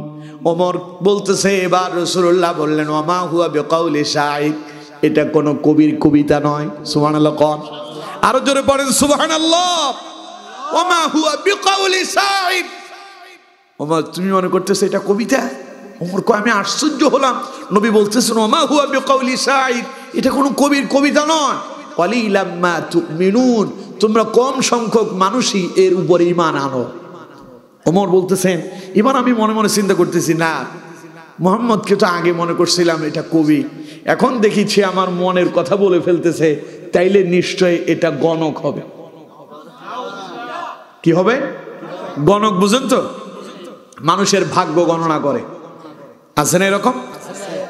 ওমর বলতেছে, এবার রাসূলুল্লাহ বললেন ওয়ামা হুয়া বিকাউলি শাইর, এটা কোনো কবির কবিতা নয়। সুবহানাল্লাহ কোন, আরো জোরে পড়েন সুবহানাল্লাহ। ওমা হুয়া বিকাউলি শাইর। ওমর তুমি মনে করতেছো এটা কবিতা? ওমর কয় আমি আশ্চর্য হলাম, নবী বলতেছেন ওমা হুয়া বিকাউলি শাইর, এটা কোনো কবির কবিতা নয়। কালিলাম মা তুমিনুন, তোমরা কম সংখ্যক মানুষই এর উপরে ঈমান আনো। ওমর বলতেছেন, এবার আমি মনে মনে চিন্তা করতেছি, না মুহাম্মদকে তো আগে মনে করছিলাম এটা কবি, এখন দেখিছি আমার মনের কথা বলে ফেলতেছে, তাইলে নিশ্চয় এটা গণক হবে। কি হবে? গণক, বুঝেন তো? মানুষের ভাগ্য গণনা করে, আছে না এরকম?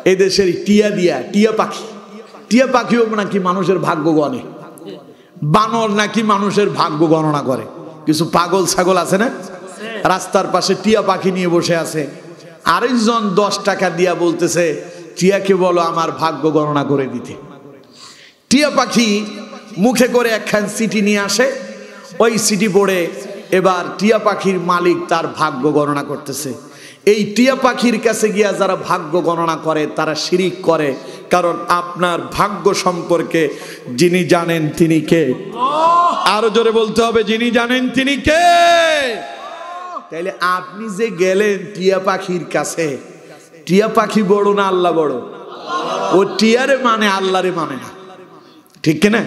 এই দেশের টিয়া পাখি, টিয়া পাখিও নাকি মানুষের ভাগ্য গণে। বানর নাকি মানুষের ভাগ্য গণনা করে। কিছু পাগল ছাগল আছে না, রাস্তার পাশে টিয়া পাখি নিয়ে বসে আছে, আরেকজন 10 টাকা দিয়া বলতেছে টিয়াকে বলো আমার ভাগ্য গণনা করে দিতে। টিয়া পাখি মুখে করে একখান চিঠি নিয়ে আসে, ওই চিঠি পড়ে এবার টিয়া পাখির মালিক তার ভাগ্য গণনা করতেছে। এই টিয়া পাখির কাছে গিয়া যারা ভাগ্য গণনা করে তারা শিরিক করে, কারণ আপনার ভাগ্য সম্পর্কে যিনি জানেন তিনি কে? আরো জোরে বলতে হবে, যিনি জানেন তিনি কে? তাইলে আপনি যে গেলেন টিয়া পাখির কাছে, টিয়া পাখি বড় না আল্লাহ বড়? ও টিয়ারে মানে আল্লাহরে মানে না, ঠিক কিনা?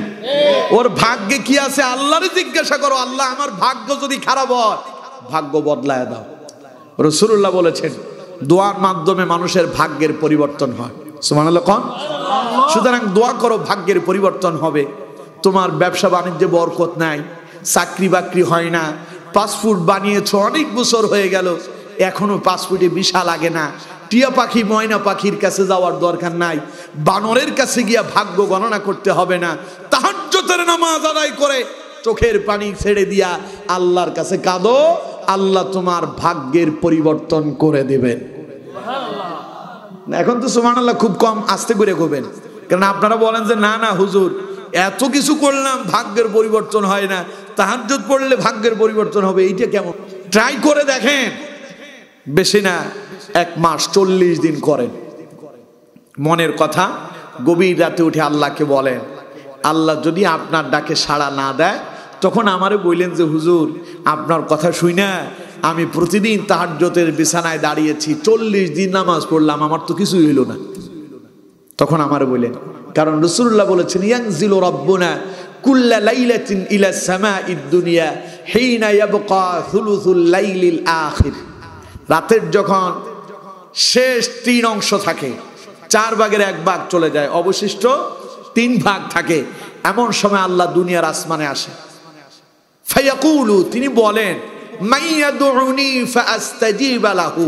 ওর ভাগ্যে কি আছে আল্লাহরে জিজ্ঞাসা করো, আল্লাহ আমার ভাগ্য যদি খারাপ হয় ভাগ্য বদলায় দাও। রাসূলুল্লাহ বলেছেন দোয়ার মাধ্যমে মানুষের ভাগ্যের পরিবর্তন হয়। সুবহানাল্লাহ কোন। সুতরাং দোয়া করো, ভাগ্যের পরিবর্তন হবে। তোমার ব্যবসা বাণিজ্যে বরকত নাই, চাকরি বাকরি হয় না, পাসপোর্ট বানিয়েছো অনেক বছর হয়ে গেল, এখনো পাসপোর্টে ভিসা লাগে না। টিয়া পাখি ময়না পাখির কাছে যাওয়ার দরকার নাই, বানরের কাছে গিয়া ভাগ্য গণনা করতে হবে না। তাহাজ্জুদের নামাজ আদায় করে চোখের পানি ছেড়ে দিয়া আল্লাহর কাছে কাঁদো, আল্লাহ তোমার ভাগ্যের পরিবর্তন করে দিবেন। এখন তো সুবহানাল্লাহ খুব কম, আস্তে করে করবেন, কারণ আপনারা বলেন যে না না হুজুর এত কিছু করলাম ভাগ্যের পরিবর্তন হয় না, তাহাজ্জুদ পড়লে ভাগ্যের পরিবর্তন হবে, এইটা কেমন? ট্রাই করে দেখেন, বেশি না 1 মাস 40 দিন করেন। মনের কথা গভীর রাতে উঠে আল্লাহকে বলেন, আল্লাহ যদি আপনার ডাকে সাড়া না দেয় তখন আমারে বললেন যে হুজুর আপনার কথা শুই না আমি প্রতিদিন তাহাজ্জুদের বিছানায় দাঁড়িয়েছি, 40 দিন নামাজ পড়লাম, আমার তো কিছুই হইল না। তখন আমারে বললেন, কারণ রাসূলুল্লাহ বলেছেন ইয়ানজিলু রাব্বুনা কুল্লা লাইলাতিন ইলা সামাঈদ দুনিয়া হিনা ইয়াবকা থুলুসুল লাইলিল আখির। রাতের যখন শেষ 3 অংশ থাকে, 4 ভাগের 1 ভাগ চলে যায়, অবশিষ্ট 3 ভাগ থাকে, এমন সময় আল্লাহ দুনিয়ার আসমানে আসে। ফায়াকুলু, তিনি বলেন মাইয়াদউনি ফাআস্তাজিব লাহু।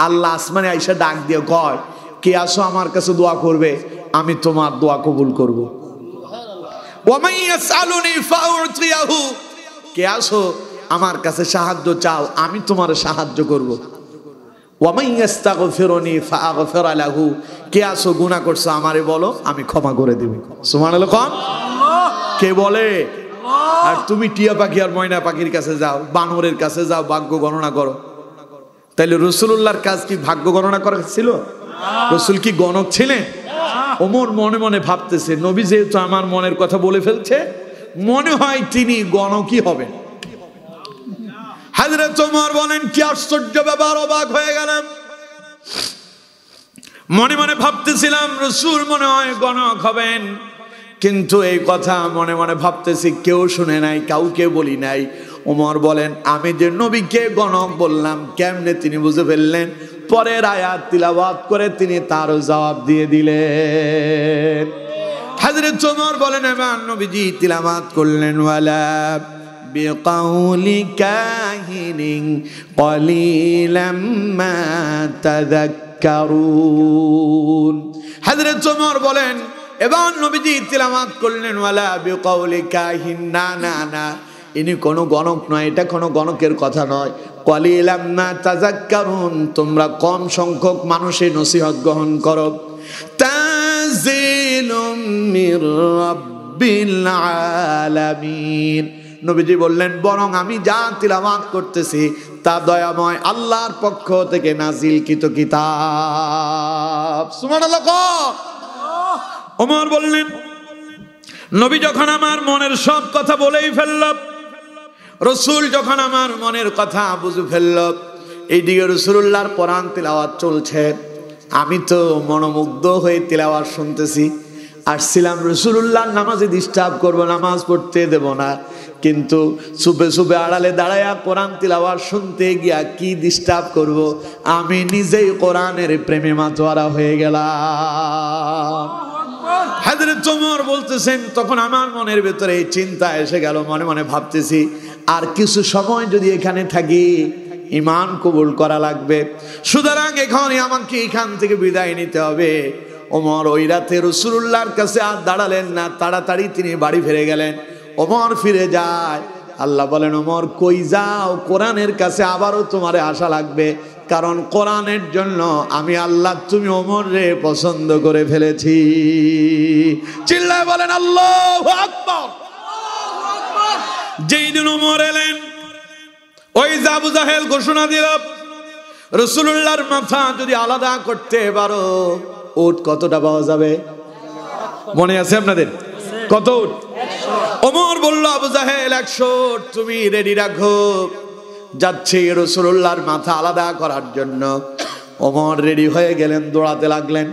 আল্লাহ আসমানে আইসা ডাক দিয়ে কয় কে আসো আমার কাছে দোয়া করবে, আমি তোমার দোয়া কবুল করব। ওয়া মাইয়াসআলুনি ফাউতিয়াহু, কে আসো আমার কাছে সাহায্য চাও, আমি তোমার সাহায্য করব। ওয়া মাইয়াস্তাগফিরুনি ফাআগফির লাহু, কে আসো গুনাহ করছো আমারে বলো আমি ক্ষমা করে দেব। সুবহানাল্লাহ কোন। কে বলে? আর তুমি টিয়া পাখি আর ময়না পাখির কাছে যাও, বানরের কাছে যাও, ভাগ্য গণনা করো। তাইলে রাসূলুল্লাহর কাজ কি ভাগ্য গণনা করা ছিল? রাসূল কি গণক ছিলেন? ওমর মনে মনে ভাবতেছে নবী যেহেতু আমার মনের কথা বলে ফেলছে, মনে হয় তিনি গণকই হবেন। হযরত ওমর বলেন কি আশ্চর্য ব্যাপার, অবাক হয়ে গেলাম। মনে মনে ভাবতেছিলাম রাসূল মনে হয় গণক হবেন, কিন্তু এই কথা মনে মনে ভাবতেছি কেউ শুনে নাই, কাউকে বলি নাই। ওমর বলেন আমি যে নবীকে গণক বললাম কেমনে তিনি বুঝে ফেললেন? পরের আয়াত তিলাওয়াত করে তিনি তার জবাব দিয়ে দিলেন। হযরত ওমর বলেন এবার নবীজি তিলাওয়াত করলেন ওয়ালা বিকাউলি কাহিনিন কলিলাম মা তাযাক্কারুন। হযরত ওমর বলেন এবার নবীজি তিলাওয়াত করলেন ওয়ালা বিকাউলি কাহিন, না না না, ইনি কোনো গণক নয়, এটা কোনো গণকের কথা নয়। কলিলাম মা তাযাক্কারুন, তোমরা কম সংখ্যক মানুষের নসিহত গ্রহণ করো। তানজিলুম মির রাব্বিল আলামিন। নবীজি বললেন বরং আমি যা তিলাওয়াত করতেছি তা দয়াময় আল্লাহর পক্ষ থেকে নাজিলকৃত কিতাব। সুবহানাল্লাহ। ওমর বললেন নবী যখন আমার মনের সব কথা বলেই ফেলল, রসুল যখন আমার মনের কথা বুঝে ফেলল, এইদিকে রাসূলুল্লাহর কোরআন তিলাওয়াত চলছে, আমি তো মনোমুগ্ধ হয়ে তিলাওয়াত শুনতেছি। আসছিলাম রাসূলুল্লাহর নামাজে ডিস্টার্ব করব, নামাজ পড়তে দেব না, কিন্তু সুবে সুবে আড়ালে দাঁড়ায়া কোরআন তিলাওয়াত শুনতে গিয়া কি ডিস্টার্ব করব, আমি নিজেই কোরআনের প্রেমে মাতোয়ারা হয়ে গেলাম। হযরত ওমর বলতেছেন তখন আমার মনের ভেতরে এই চিন্তা এসে গেল, মনে মনে ভাবতেছি আর কিছু সময় যদি এখানে থাকি ঈমান কবুল করা লাগবে, সুতরাং এখনই আমাকে এখান থেকে বিদায় নিতে হবে। ওমর ওই রাতে রাসূলুল্লাহর কাছে আর দাঁড়ালেন না, তাড়াতাড়ি তিনি বাড়ি ফিরে গেলেন। ওমর ফিরে যায়, আল্লাহ বলেন ওমর কই যাও, কোরআনের কাছে আবারও তোমারে আসা লাগবে, কারণ কোরআনের জন্য আমি আল্লাহ তুমি ওমর রে পছন্দ করে ফেলেছি। চিল্লায় বলেন আল্লাহু আকবার। যেই দিন ওমর এলেন, ওই আবু জাহেল ঘোষণা দিল রাসূলুল্লাহর মাথা যদি আলাদা করতে পারো উট কতটা পাওয়া যাবে? মনে আছে আপনাদের? কত উট? ওমর বলল আবু জাহেল 100 উট তুমি রেডি রাখো, যাচ্ছে রাসূলুল্লাহর মাথা আলাদা করার জন্য। ওমর রেডি হয়ে গেলেন, দৌড়াতে লাগলেন।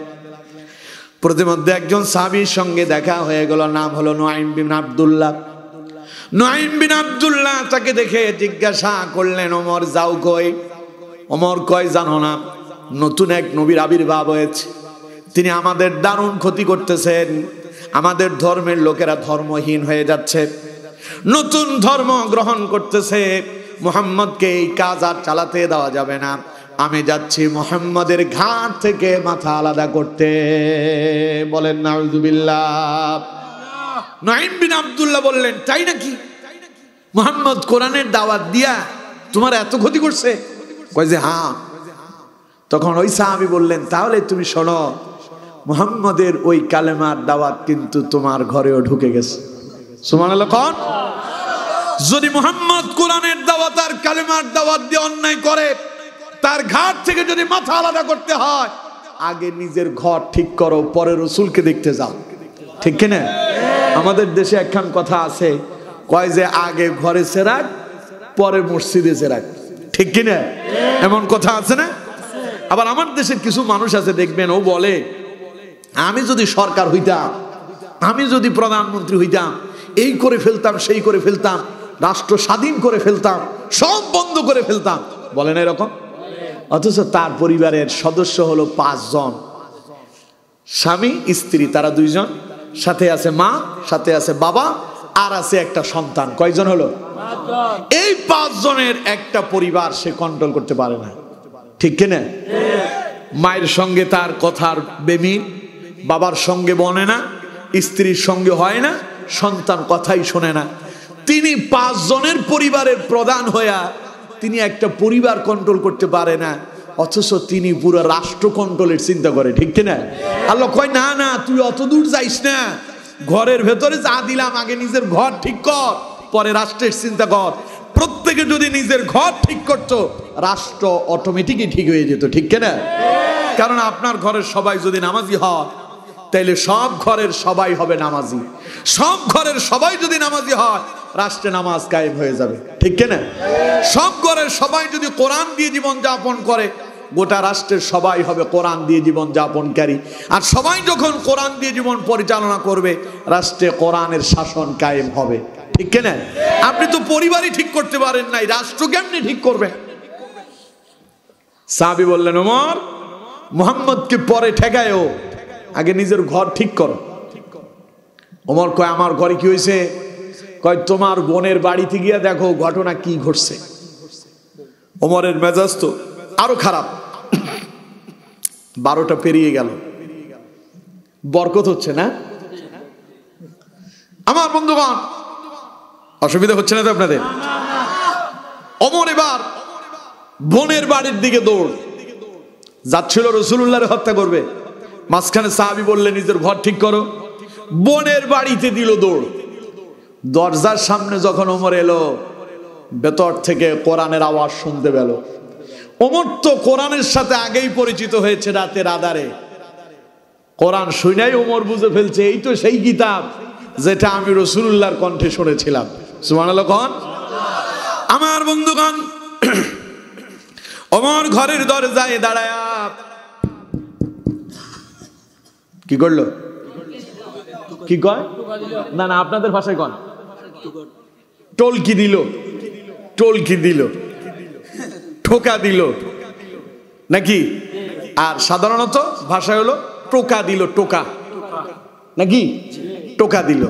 প্রতিমধ্যে একজন সাহাবীর সঙ্গে দেখা হয়ে গেল, নাম হলো নুআইম বিন আব্দুল্লাহ। নুআইম বিন আব্দুল্লাহ তাকে দেখে জিজ্ঞাসা করলেন ওমর যাও কই? ওমর কয় জানো না, নতুন এক নবীর আবির্ভাব হয়েছে, তিনি আমাদের দারুণ ক্ষতি করতেছেন, আমাদের ধর্মের লোকেরা ধর্মহীন হয়ে যাচ্ছে, নতুন ধর্ম গ্রহণ করতেছে, মুহাম্মদকে এই কাজ আর চালাতে দেওয়া যাবে না, আমি যাচ্ছি মুহাম্মদের ঘাট থেকে মাথা আলাদা করতে। বলেন নাউযুবিল্লাহ। নুআইম বিন আব্দুল্লাহ বললেন তাই নাকি? মুহাম্মদ কোরআনের দাওয়াত দিয়া তোমার এত ক্ষতি করছে? কয় যে হ্যাঁ। তখন ওই সাহাবী বললেন তাহলে তুমি শোনো, মুহাম্মদের ওই কালেমার দাওয়াত কিন্তু তোমার ঘরেও ঢুকে গেছে। সুবহানাল্লাহ। কোন যদি মুহাম্মদ কোরআনের দাওয়াত আর কালেমার দাওয়াত দিয়ে অন্যায় করে, তার ঘাট থেকে যদি মাথা আলাদা করতে হয়, আগে নিজের ঘর ঠিক করো, পরে রাসূলকে দেখতে যাও। ঠিক কিনা? আমাদের দেশে একখান কথা আছে, কয় যে আগে ঘরে চেরাগ পরে মসজিদে চেরাগ। ঠিক কিনা? এমন কথা আছে না? আবার আমার দেশের কিছু মানুষ আছে দেখবেন, ও বলে আমি যদি সরকার হইতাম, আমি যদি প্রধানমন্ত্রী হইতাম, এই করে ফেলতাম, সেই করে ফেলতাম, রাষ্ট্র স্বাধীন করে ফেলতাম, সব বন্ধ করে ফেলতাম। বলেন এরকম? অথচ তার পরিবারের সদস্য হলো 5 জন, স্বামী স্ত্রী তারা 2 জন, সাথে আছে মা, সাথে আছে বাবা, আর আছে একটা সন্তান। কয়জন হলো? 5 জন। এই 5 জনের একটা পরিবার সে কন্ট্রোল করতে পারে না। ঠিক কিনা? মায়ের সঙ্গে তার কথার বেমিল, বাবার সঙ্গে বনে না, স্ত্রীর সঙ্গে হয় না, সন্তান কথাই শোনে না। তিনি 5 জনের পরিবারের প্রধান হইয়া তিনি একটা পরিবার কন্ট্রোল করতে পারে না, অথচ তিনি পুরো রাষ্ট্র কন্ট্রোলের চিন্তা করে। ঠিক কিনা? আল্লাহ কয় না না তুই অত দূর যাইস না, ঘরের ভেতরে যা দিলাম আগে নিজের ঘর ঠিক কর, পরে রাষ্ট্রের চিন্তা কর। প্রত্যেকে যদি নিজের ঘর ঠিক করতো, রাষ্ট্র অটোমেটিকই ঠিক হয়ে যেত। ঠিক কিনা? কারণ আপনার ঘরের সবাই যদি নামাজি হয়, তাইলে সব ঘরের সবাই হবে নামাজি। সব ঘরের সবাই যদি নামাজি হয়, রাষ্ট্রে নামাজ কায়েম হয়ে যাবে। ঠিক কিনা? সব ঘরের সবাই যদি কোরআন দিয়ে জীবন যাপন করে, গোটা রাষ্ট্রের সবাই হবে কোরআন দিয়ে জীবন যাপনকারী। আর সবাই যখন কোরআন দিয়ে জীবন পরিচালনা করবে, রাষ্ট্রে কোরআনের শাসন কায়েম হবে। ঠিক কিনা? আপনি তো পরিবারই ঠিক করতে পারেন নাই, রাষ্ট্র কেমনি ঠিক করবে? সাহাবী বললেন ওমর মুহাম্মদকে পরে ঠেকায়ও, আগে নিজের ঘর ঠিক করো। ওমর কয় আমার ঘরে কি হয়েছে? কয় তোমার বোনের বাড়িতে গিয়া দেখো ঘটনা কি ঘটছে। ওমরের মেজাজ তো আরো খারাপ। 12টা পেরিয়ে গেল, বরকত হচ্ছে না? আমার বন্ধুগণ, অসুবিধা হচ্ছে না তো আপনাদের? ওমর এবার বোনের বাড়ির দিকে দৌড় যাচ্ছিল, রাসূলুল্লাহর হত্যা করবে। মাঝখানে সাহাবী বললেন নিজের ঘর ঠিক করো, বোনের বাড়িতে দিল দৌড়। দরজার সামনে যখন ওমর এলো, ভেতর থেকে কোরআনের আওয়াজ শুনতে পেল। ওমর তো কোরআনের সাথে আগেই পরিচিত হয়েছে, রাতের আধারে কোরআন শুনাই ওমর বুঝে ফেলছে এই তো সেই কিতাব যেটা আমি রাসূলুল্লাহর কণ্ঠে শুনেছিলাম। সুবহানাল্লাহ কোন? আমার বন্ধুগণ, ওমর ঘরের দরজায় দাঁড়ায়া কি করলো? কি কয়? না না, আপনাদের ভাষায় কন। টলকি দিল, টলকি দিল, ঠোকা দিল নাকি? আর সাধারণত ভাষায় হলো টোকা দিল, টোকা নাকি? টোকা দিল।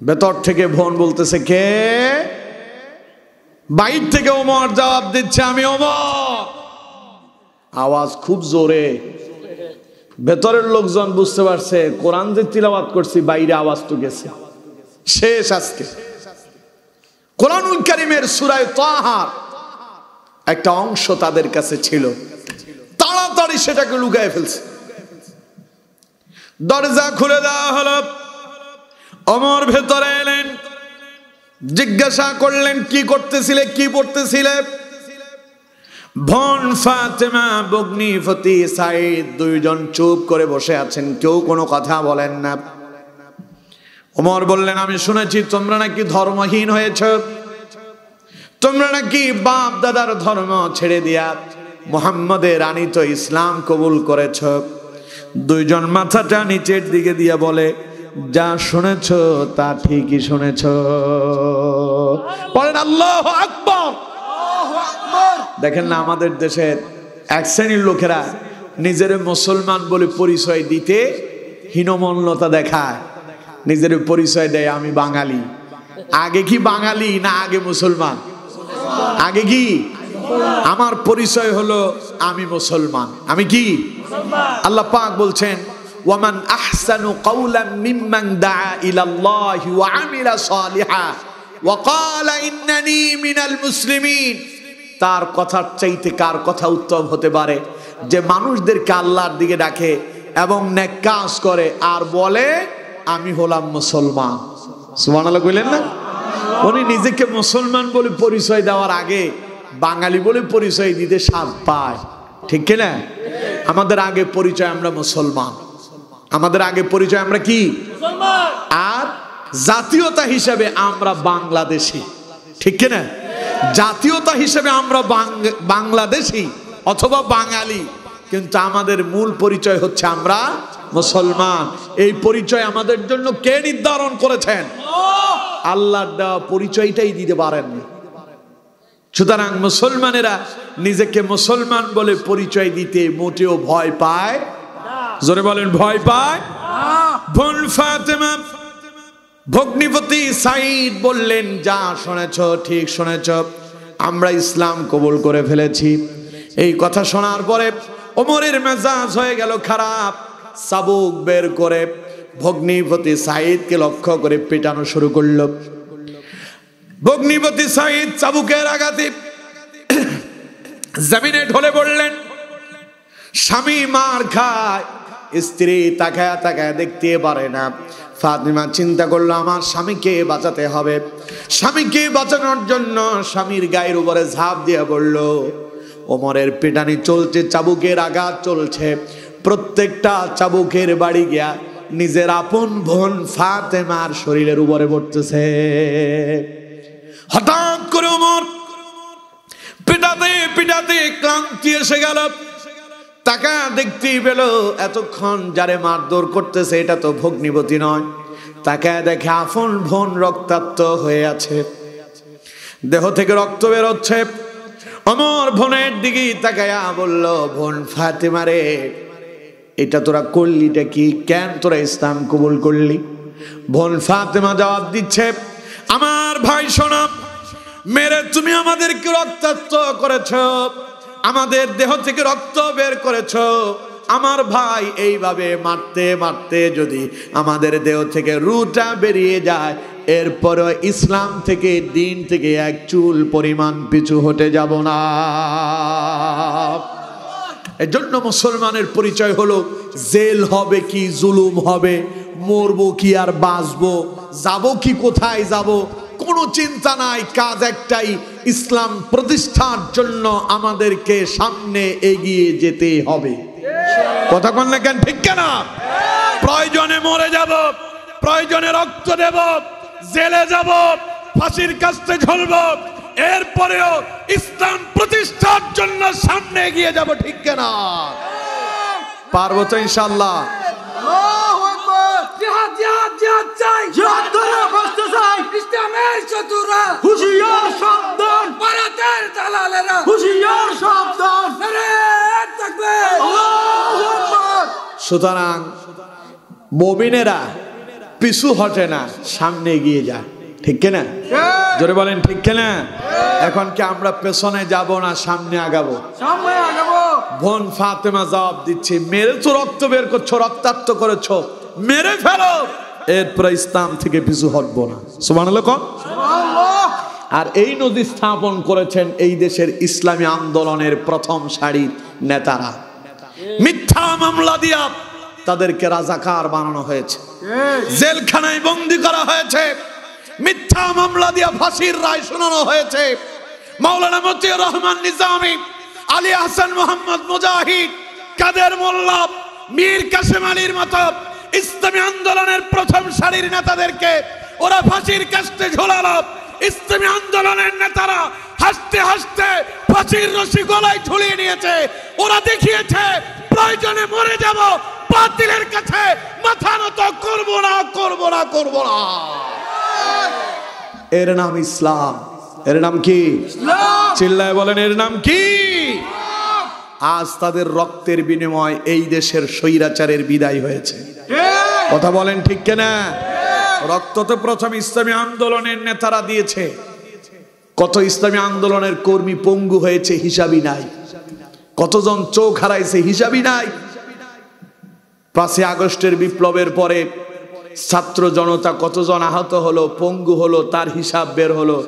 ভেতর থেকে বোন বলতেছে কে? বাইর থেকে ওমর জবাব দিচ্ছে আমি ওমর। আওয়াজ খুব জোরে। ভেতরের লোকজন বুঝতে পারছে কোরআন যে তিলাওয়াত করছি বাইরে আওয়াজ তো গেছে। শেষ আজকে কোরআনুল কারীমের সূরা তাহার একটা অংশ তাদের কাছে ছিল, তাড়াতাড়ি সেটাকে লুকায় ফেলছে। দরজা খুলে দেওয়া হলো, ওমর ভেতরে এলেন, জিজ্ঞাসা করলেন কি করতেছিলে, কি পড়তেছিলে? বোন ফাতেমা, ভগ্নী ফতি সাইদ দুইজন চুপ করে বসে আছেন, কেউ কোনো কথা বলেন না। ওমর বললেন আমি শুনেছি তোমরা নাকি ধর্মহীন হয়েছ, তোমরা নাকি বাপ দাদার ধর্ম ছেড়ে দিয়া মুহাম্মাদের আনিত ইসলাম কবুল করেছ। দুইজন মাথাটা নিচের দিকে দিয়া বলে যা শুনেছ তা ঠিকই শুনেছ। বলেন আল্লাহু আকবার। দেখেন না, আমাদের দেশের এক শ্রেণীর লোকেরা নিজের মুসলমান বলে পরিচয় দিতে হীনমন্যতা দেখায়, নিজের পরিচয় দেয় আমি বাঙালি। আগে কি বাঙালি না আগে মুসলমান? আগে কি? আমার পরিচয় হলো আমি মুসলমান। আমি কি? আল্লাহ পাক বলছেন ওয়ামান আহসানু কাওলাম মিম্মান দাআ ইলাল্লাহি ওয়া আমিলা সালিহা ওয়া ক্বালা ইন্নানি মিনাল মুসলিমিন। তার কথার চাইতে কার কথা উত্তম হতে পারে যে মানুষদেরকে আল্লাহর দিকে ডাকে এবং নেক কাজ করে আর বলে আমি হলাম মুসলমান। সুবহানাল্লাহ কইলেন না? উনি নিজেকে মুসলমান বলে পরিচয় দেওয়ার আগে বাঙালি বলে পরিচয় দিতে স্বাদ পায়, ঠিক কিনা? আমাদের আগে পরিচয় আমরা মুসলমান, আমাদের আগে পরিচয় আমরা কি? মুসলমান। আর জাতীয়তা হিসেবে আমরা বাংলাদেশী, ঠিক কিনা? জাতীয়তা হিসেবে আমরা বাংলাদেশী অথবা বাঙালি, কিন্তু আমাদের মূল পরিচয় হচ্ছে আমরা মুসলমান। এই পরিচয় আমাদের জন্য কে নির্ধারণ করেছেন? আল্লাহর দেওয়া পরিচয়টাই দিতে পারেননি। সুতরাং মুসলমানেরা নিজেকে মুসলমান বলে পরিচয় দিতে মোটেও ভয় পায়। জোরে বলেন ভয় পায়। বোন ফাতেমা, ভগ্নিপতি সাইদ বললেন যা শুনেছ ঠিক শুনেছ, আমরা ইসলাম কবুল করে ফেলেছি। এই কথা শোনার পরে ওমরের মেজাজ হয়ে গেল খারাপ। চাবুক বের করে ভগ্নিপতি সাইদকে লক্ষ্য করে পেটানো শুরু করলো। ভগ্নিপতি সাইদ চাবুকের আঘাতে জমিনে ঢলে পড়লেন। স্বামী মার খায়, স্ত্রী তাকায়া তাকায়া দেখতে পারে না। ফাতিমা চিন্তা করলো আমার স্বামীকে বাঁচাতে হবে। স্বামীকে বাঁচানোর জন্য স্বামীর গায়ের উপরে ঝাঁপ দিয়ে পড়ল। ওমরের পেটানি চলছে, চাবুকের আঘাত চলছে। প্রত্যেকটা চাবুকের বাড়ি গিয়া নিজের আপন বোন ফাতেমার শরীরের উপরে পড়তেছে। হঠাৎ করে ওমর পিটাতে পিটাতে ক্লান্তি এসে গেল। তাকা দেখতেই পেল এতক্ষণ যারে মারধর করতেছে এটা তো ভগ্নিপতি নয়। তাকে দেখে আপন বোন রক্তাক্ত হয়ে আছে, দেহ থেকে রক্ত বের হচ্ছে। ওমর বোনের দিকে তাকায়া বলল বোন ফাতেমা রে, এটা তোরা করলিটা কি, কেন তোরা ইসলাম কবুল করলি? বোন ফাতেমা জবাব দিচ্ছে, আমার ভাই শোনো, মেরে তুমি আমাদেরকে রক্তাক্ত করেছ, আমাদের দেহ থেকে রক্ত বের করেছ। আমার ভাই, এইভাবে মারতে মারতে যদি আমাদের দেহ থেকে রুটা বেরিয়ে যায়, এরপরও ইসলাম থেকে, দিন থেকে এক চুল পরিমাণ পিছু হটে যাব না। এজন্য মুসলমানের পরিচয় হলো জেল হবে কি জুলুম হবে, মরবো কি আর বাঁচবো, যাবো কি কোথায় যাব, কোনো চিন্তা নাই। কাজ একটাই, ইসলাম প্রতিষ্ঠার জন্য আমাদেরকে সামনে এগিয়ে যেতে হবে। কথা বল না কেন, ঠিক কেনা? প্রয়োজনে মরে যাব, প্রয়োজনে রক্ত দেব, জেলে যাব, ফাঁসির কাস্তে ঝুলব, এরপরেও ইসলাম প্রতিষ্ঠার জন্য সামনে এগিয়ে যাব, ঠিক কেনা? পারবো তো ইনশাআল্লাহ। আল্লাহু আকবার। জিহাদ জিহাদ জিহাদ চাই, জিহাদ করে বাঁচতে চাই। ইসলামের শত্রুরা হুঁশিয়ার সাবধান, ভারতের দালালেরা হুঁশিয়ার সাবধান। নারে তাকবীর, আল্লাহু আকবার। সুতরাং মুমিনেরা পিছু হটে না, সামনে এগিয়ে যায়, ঠিক কিনা? জোরে বলেন, ঠিক কিনা? এখন কি আমরা পেছনে যাব না সামনে আগাবো? সামনে আগাবো। বোন ফাতেমা জবাব দিচ্ছে, মেরে তো রক্ত বের করছো, রক্তাক্ত করেছো, মেরে ফেলো, এরপর ইসলাম থেকে পিছু হটবো না। সুবহানাল্লাহ। সুবহানাল্লাহ। আর এই নদী স্থাপন করেছেন এই দেশের ইসলামী আন্দোলনের প্রথম সারির নেতারা। মিথ্যা মামলা দিয়া তাদেরকে রাজাকার বানানো হয়েছে, জেলখানায় বন্দী করা হয়েছে, মিথ্যা মামলা দিয়া ফাঁসির রায় শোনানো হয়েছে। মাওলানা মতিউর রহমান নিজামী, আলী হাসান মোহাম্মদ মুজাহিদ, কাদের মোল্লা, মীর কাসেম আলীর মতো ইসলামী আন্দোলনের প্রথম সারির নেতাদেরকে ওরা ফাঁসির কাস্তে ঝোলালো। ইসলামী আন্দোলনের নেতারা হাসতে হাসতে ফাঁসির রশি গলায় ঝুলিয়ে নিয়েছে। ওরা দেখিয়েছে প্রয়োজনে মরে যাব, বাতিলের কাছে মাথা নত করব না, করব না, করব না। এর নাম ইসলাম। এর নাম কি? ইসলাম। চিল্লায় বলেন, এর নাম কি? আজ তাদের রক্তের বিনিময় এই দেশের স্বৈরাচারের বিদায় হয়েছে। কথা বলেন, ঠিক কিনা? রক্ত তো প্রথম ইসলামী আন্দোলনের নেতারা দিয়েছে। কত ইসলামী আন্দোলনের কর্মী পঙ্গু হয়েছে, হিসাবই নাই। কতজন চোখ হারাইছে, হিসাবই নাই। 5 আগস্টের বিপ্লবের পরে ছাত্র জনতা কতজন আহত হলো, পঙ্গু হলো, তার হিসাব বের হলো।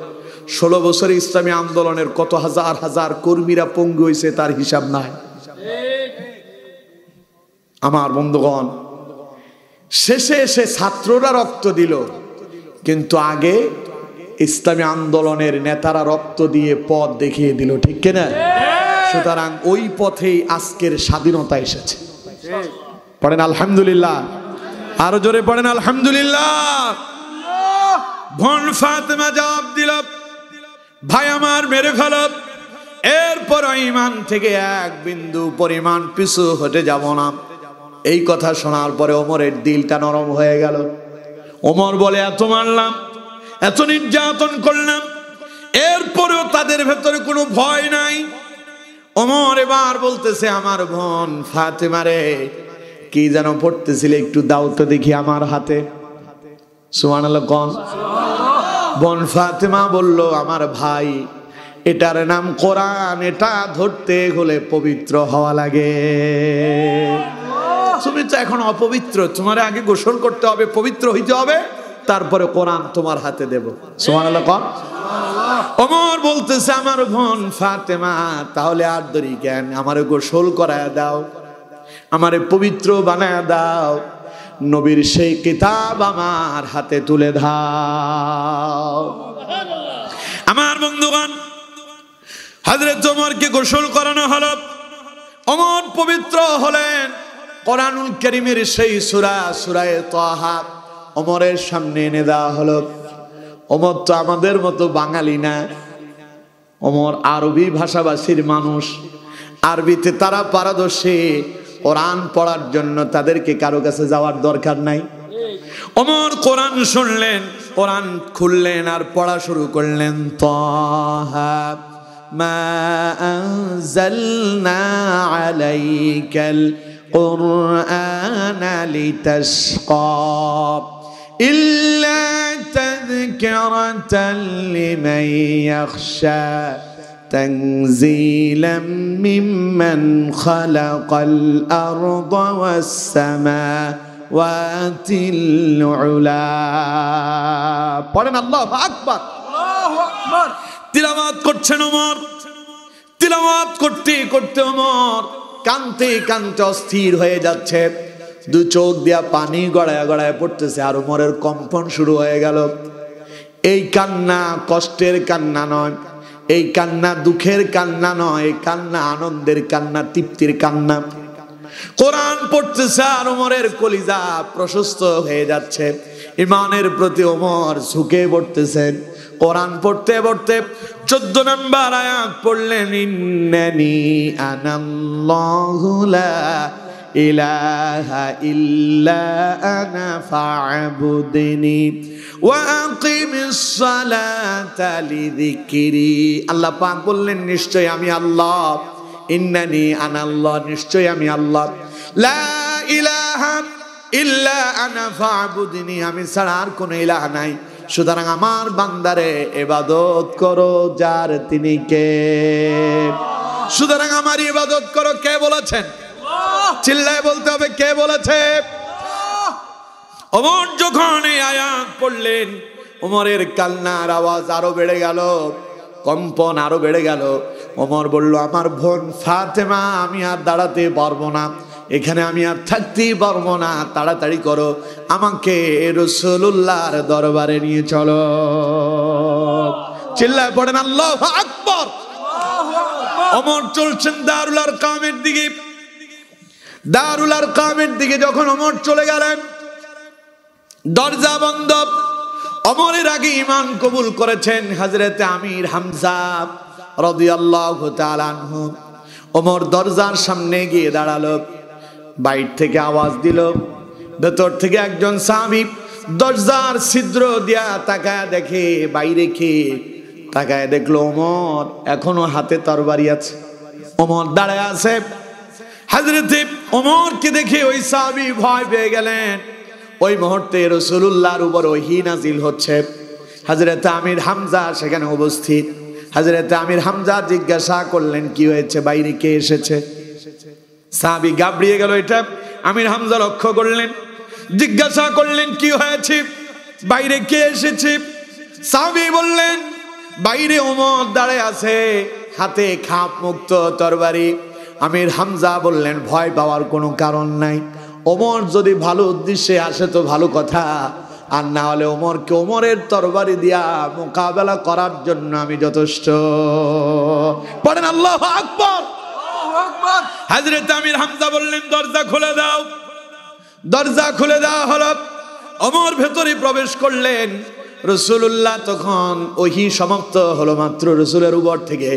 16 বছরে ইসলামী আন্দোলনের কত হাজার হাজার কর্মীরা পঙ্গু হয়েছে, তার হিসাব নাই। আমার বন্ধুগণ, শেষে এসে ছাত্ররা রক্ত দিল, কিন্তু আগে ইসলামী আন্দোলনের নেতারা রক্ত দিয়ে পথ দেখিয়ে দিল, ঠিক কিনা? সুতরাং ওই পথেই আজকের স্বাধীনতা এসেছে। পড়েন আলহামদুলিল্লাহ, আরো জোরে পড়েন আলহামদুলিল্লাহ। বোন ফাতেমা জবাব দিল, ভাই আমার মেরে ফেল, এরপর ঈমান থেকে এক বিন্দু পরিমাণ পিছু হটে যাব না। এই কথা শোনার পরে ওমরের দিলটা নরম হয়ে গেল। ওমর বলে, এত মারলাম, এত নির্যাতন করলাম, এরপরেও তাদের ভেতরে কোনো ভয় নাই। ওমর এবার বলতেছে, আমার বোন ফাতেমা রে, কি যেন পড়তেছিলে, একটু দাও তো দেখি আমার হাতে। সুবহানাল্লাহ কোন? বোন ফাতেমা বলল, আমার ভাই, এটার নাম কোরআন, এটা ধরতে হলে পবিত্র হওয়া লাগে। তুমি তো এখন অপবিত্র, তোমার আগে গোসল করতে হবে, পবিত্র হইতে হবে, তারপরে কোরআন তোমার হাতে দেব। সুবহানাল্লাহ কোন? ওমর বলতেছে, আমার বোন ফাতেমা, তাহলে আর দেরি কেন, আমারে গোসল করায় দাও, আমারে পবিত্র বানায় দাও, নবীর সেই কিতাব আমার হাতে তুলে দাও। আমার বন্ধুগণ, হযরত ওমরকে গোসল করানো হলো। ওমর পবিত্র হলেন। কোরআনুল কারীমের সেই সূরা, সূরা তাহা ওমরের সামনে এনে দেওয়া হলো। ওমর তো আমাদের মতো বাঙালি না, ওমর আরবি ভাষাভাষীর মানুষ, আরবিতে তারা পারদর্শী। কোরআন পড়ার জন্য তাদেরকে কারো কাছে যাওয়ার দরকার নাই। ওমর কোরআন শুনলেন, কোরআন খুললেন আর পড়া শুরু করলেন। তাহা মা আনজালনা আলাইকাল القرآن لتشقى إلا تذكرة لمن يخشى تنزيلا ممن خلق الأرض والسماوات العلى পড়েন আল্লাহু আকবার আল্লাহু আকবার তিলাওয়াত করছেন ওমর তিলাওয়াত করতে করতে ওমর কানতে কানতে অস্থির হয়ে যাচ্ছে দু চোখ দিয়া পানি গড়ায় গড়ায় পড়তেছে আর ওমরের কম্পন শুরু হয়ে গেল এই কান্না কষ্টের কান্না নয় এই কান্না দুঃখের কান্না নয় এই কান্না আনন্দের কান্না তৃপ্তির কান্না কোরআন পড়তেছে আর ওমরের কলিজা প্রশস্ত হয়ে যাচ্ছে ঈমানের প্রতি ওমর ঝুঁকে পড়তেছেন কোরআন পড়তে পড়তে 14 নম্বর আয়াত পড়লেন ইন্নানি আনাল্লাহু লা ইলাহা ইল্লা আনা ফা'বুদনি ওয়া আকিমিস সালাতা লিযিকরি আল্লাহ পাক বললেন নিশ্চয় আমি আল্লাহ ইন্নানি আনাল্লাহ নিশ্চয় আমি আল্লাহ লা ইলাহা ইল্লা আনা ফা'বুদনি আমি ছাড়া আর কোনো ইলাহ নাই সুতরাং আমার বান্দারে ইবাদত করো যার তিনি কে সুতরাং আমার ইবাদত করো কে বলেছেন চিল্লায় বলতে হবে কে বলেছে ওমর যখন এই আয়াত পড়লেন ওমরের কান্নার আওয়াজ আরো বেড়ে গেল কম্পন আরো বেড়ে গেল ওমর বলল আমার বোন ফাতেমা আমি আর দাঁড়াতে পারবো না এখানে আমি আর থাকতেই পারবো না তাড়াতাড়ি করো আমাকে রাসূলুল্লাহর দরবারে নিয়ে চলো চিল্লায় পড়েন আল্লাহু আকবার ওমর চলছেন দারুল আরকামের দিকে দারুল আরকামের দিকে যখন ওমর চলে গেলেন দরজা বন্ধ ওমরের আগে ঈমান কবুল করেছেন হযরত আমির হামজা রাদিয়াল্লাহু তাআলা আনহু ওমর দরজার সামনে গিয়ে দাঁড়ালো বাইর থেকে আওয়াজ দিল ভেতর থেকে একজন সাহাবী দরজার ছিদ্র দিয়া তাকায় দেখে বাইরে কে তাকায় দেখলো ওমর এখনো হাতে তরবারি আছে ওমর দাঁড়ায় আছে হযরত ওমরকে দেখে ওই সাহাবী ভয় পেয়ে গেলেন ওই মুহূর্তে রাসূলুল্লাহর উপর ওহী নাজিল হচ্ছে হযরত আমির হামজা সেখানে উপস্থিত হযরত আমির হামজা জিজ্ঞাসা করলেন কি হয়েছে বাইরে কে এসেছে সাহাবী ঘাবড়িয়ে গেল এটা আমির হামজা লক্ষ্য করলেন জিজ্ঞাসা করলেন কি হয়েছে বাইরে কে এসেছে সাহাবী বললেন বাইরে ওমর দাঁড়ায় আছে হাতে খাপ মুক্ত তরবারি আমির হামজা বললেন ভয় পাওয়ার কোনো কারণ নাই ওমর যদি ভালো উদ্দেশ্যে আসে তো ভালো কথা আর না হলে ওমরকে ওমরের তরবারি দিয়া মোকাবেলা করার জন্য আমি যথেষ্ট পড়েন আল্লাহু আকবার হযরত আমির হামজা বললেন দরজা খুলে দাও দরজা খুলে দেওয়া হলো ওমর ভেতরে প্রবেশ করলেন রাসূলুল্লাহ তখন ওহী সমাপ্ত হলো মাত্র রাসূলের উপর থেকে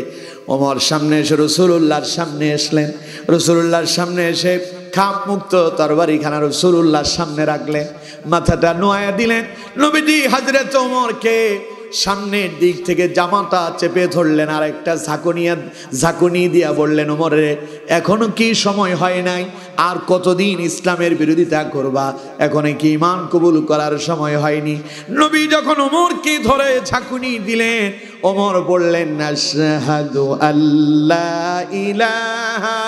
ওমর সামনে এসে রাসূলুল্লাহর সামনে আসলেন রাসূলুল্লাহর সামনে এসে খাপ মুক্ত তরবারি খানা রাসূলুল্লাহর সামনে রাখলেন মাথাটা নোয়া দিলেন নবীজি হযরত ওমরকে সামনের দিক থেকে জামাটা চেপে ধরলেন আর একটা ঝাঁকুনি দিয়া বললেন ওমরে এখনো কি সময় হয় নাই আর কতদিন ইসলামের বিরোধিতা করবা এখনো কি ঈমান কবুল করার সময় হয়নি নবী যখন ওমরকে ধরে ঝাঁকুনি দিলেন ওমর বললেন আশহাদু আল্লা ইলাহা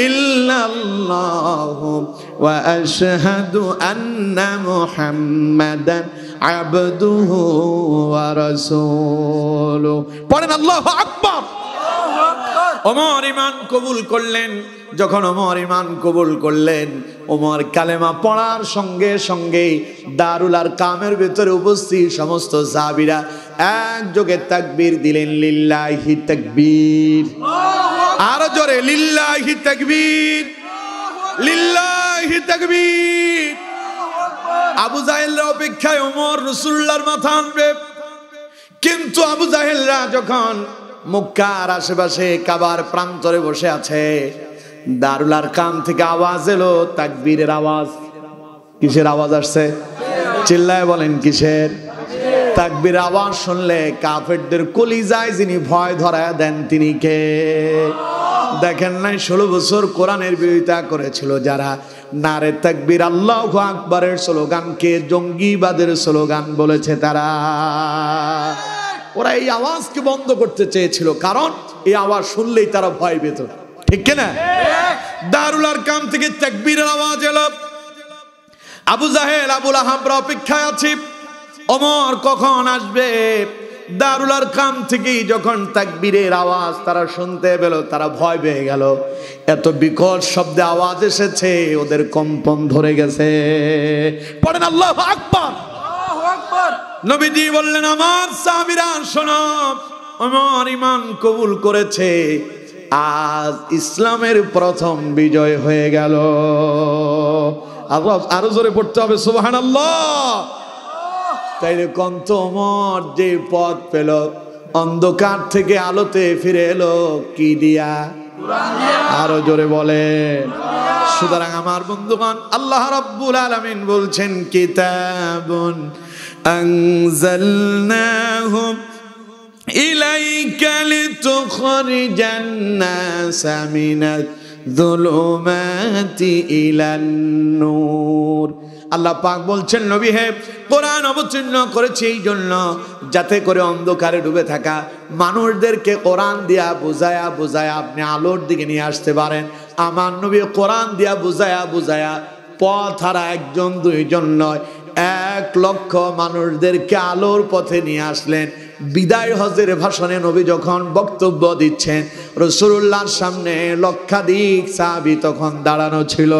ইল্লাল্লাহু ওয়া আশহাদু আন্না মুহাম্মাদান আবদুহু ওয়া রাসূলুহু পড়েন আল্লাহু আকবার ওমর ঈমান কবুল করলেন যখন ওমর ঈমান কবুল করলেন ওমর কালেমা পড়ার সঙ্গে সঙ্গে দারুল আরকামের ভিতরে উপস্থিত সমস্ত সাহাবীরা একযোগে তাকবীর দিলেন লিল্লাহি তাকবীর আর জোরে লিল্লাহি তাকবীর লিল্লাহি তাকবীর আবু জাহেলরা অপেক্ষায় ওমর রাসূলুল্লাহর মাথা আনবে কিন্তু আবু জাহেলরা যখন মক্কার আশেপাশে কাবার প্রান্তরে বসে আছে দারুল আরকাম থেকে আওয়াজ এলো তাকবীরের আওয়াজ কিসের আওয়াজ আসছে চিল্লায় বলেন কিসের তাকবীর আওয়াজ শুনলে কাফেরদের কলিজায় যিনি ভয় ধরায় দেন তিনি কে দেখেন নাই 16 বছর কোরআনের বিরোধিতা করেছিল যারা, নারে তাকবীর আল্লাহু আকবারের স্লোগানকে জঙ্গিবাদের স্লোগান বলেছে তারা। ওরা এই আওয়াজকে বন্ধ করতে চেয়েছিল, কারণ এই আওয়াজ শুনলেই তারা ভয় পেত, ঠিক কিনা? দারুল আরকাম থেকে তাকবীরের আওয়াজ এলো, আবু জাহেল আবু লাহাবরা অপেক্ষায় আছে, ওমর কখন আসবে। দারুল আরকাম থেকে যখন তাকবীরের আওয়াজ তারা শুনতে পেল, তারা ভয় পেয়ে গেল। এত বিকট শব্দে আওয়াজ এসেছে, ওদের কম্পন ধরে গেছে। পড়েন আল্লাহু আকবার। নবীজি বললেন, আমার সাহাবীরা শোনো, ওমর ঈমান কবুল করেছে, আজ ইসলামের প্রথম বিজয় হয়ে গেল। আরো জোরে পড়তে হবে সুবহানাল্লাহ। তাইলে কন্ত ওমর যে পথ পেল, অন্ধকার থেকে আলোতে ফিরে এলো কি দিয়া? আরো জোরে বলে। সুতরাং আমার বন্ধুগণ, আল্লাহ রাব্বুল আলামিন বলছেন, কিতাবুন আনজালনাহু ইলাইকা লিতুখরিজান নাসা মিনাজ যুলুমাতি ইলান নূর। আল্লাহ পাক বলছেন, নবী হে, কোরআন অবতীর্ণ করেছি এই জন্য যাতে করে অন্ধকারে ডুবে থাকা মানুষদেরকে কোরআন দিয়া বুঝায়া বুঝায়া আপনি আলোর দিকে নিয়ে আসতে পারেন। আমার নবী কোরআন দিয়া বুঝায়া বুঝায়া পথ হারা একজন দুইজন নয়, 1 লক্ষ মানুষদেরকে আলোর পথে নিয়ে আসলেন। বিদায় হজের ভাষণে নবী যখন বক্তব্য দিচ্ছেন, রাসূলুল্লাহর সামনে লক্ষাধিক সাহাবী তখন দাঁড়ানো ছিল।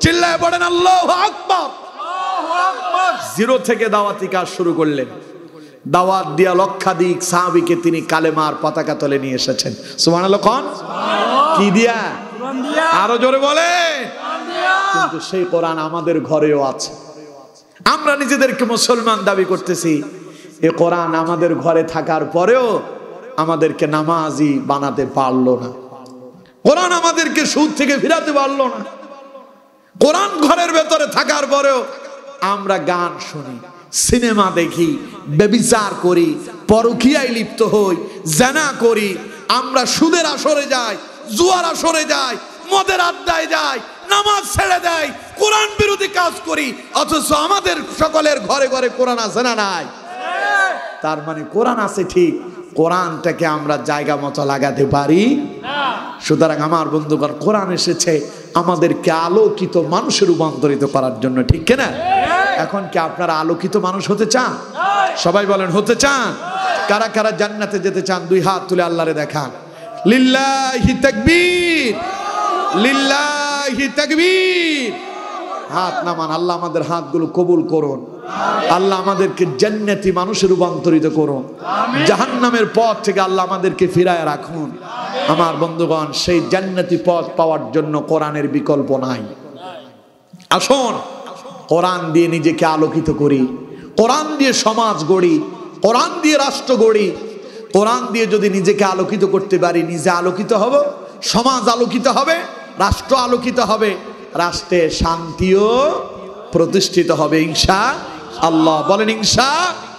চিল্লায় পড়েন আল্লাহু আকবার। জিরো থেকে দাওয়াতি কাজ শুরু করলেন, দাওয়াত দিয়া লক্ষাধিক সাহাবীকে তিনি কালেমার পতাকা তলে নিয়ে এসেছেন। সুবহানাল্লাহ। কোন কি দিয়া? আরো জোরে বলে। কিন্তু সেই কোরআন আমাদের ঘরেও আছে। আমরা নিজেদেরকে মুসলমান দাবি করতেছি, এ কোরআন আমাদের ঘরে থাকার পরেও আমাদেরকে নামাজি বানাতে পারলো না। কোরআন আমাদেরকে সুদ থেকে ফিরাতে পারলো না। কোরআন ঘরের ভেতরে থাকার পরেও আমরা গান শুনি, সিনেমা দেখি, ব্যভিচার করি, পরকীয়ায় লিপ্ত হই, জিনা করি, আমরা সুদের আসরে যাই, জুয়ার আসরে যাই, মদের আড্ডায় যাই, নামাজ ছেড়ে দেয়, কোরআন বিরোধী কাজ করি, অথচ আমাদের সকলের ঘরে ঘরে কোরআন আছে না নাই? তার মানে কোরআন আছে ঠিক, কোরআনটাকে আমরা জায়গা মতো লাগাতে পারি না। সুতরাং আমার বন্ধুগণ, কোরআন এসেছে আমাদেরকে আলোকিত মানুষে রূপান্তরিত করার জন্য, ঠিক কিনা? এখন কি আপনারা আলোকিত মানুষ হতে চান? সবাই বলেন হতে চান? কারা কারা জান্নাতে যেতে চান? 2 হাত তুলে আল্লাহরে দেখান। লিল্লাহি তাকবীর, লিল্লাহি তাকবীর। হাত নামান। আল্লাহ আমাদের হাতগুলো কবুল করুন। আল্লাহ আমাদেরকে জান্নাতি মানুষে রূপান্তরিত করুন। জাহান্নামের পথ থেকে আল্লাহ আমাদেরকে ফিরায় রাখুন। আমার বন্ধুগণ, সেই জান্নাতি পথ পাওয়ার জন্য কোরআনের বিকল্প নাই। আসুন কোরআন দিয়ে নিজেকে আলোকিত করি, কোরআন দিয়ে সমাজ গড়ি, কোরআন দিয়ে রাষ্ট্র গড়ি। কোরআন দিয়ে যদি নিজেকে আলোকিত করতে পারি, নিজে আলোকিত হব, সমাজ আলোকিত হবে, রাষ্ট্র আলোকিত হবে, রাষ্ট্রে শান্তিও প্রতিষ্ঠিত হবে ইনশাআল্লাহ। বলেন ইনশাআল্লাহ।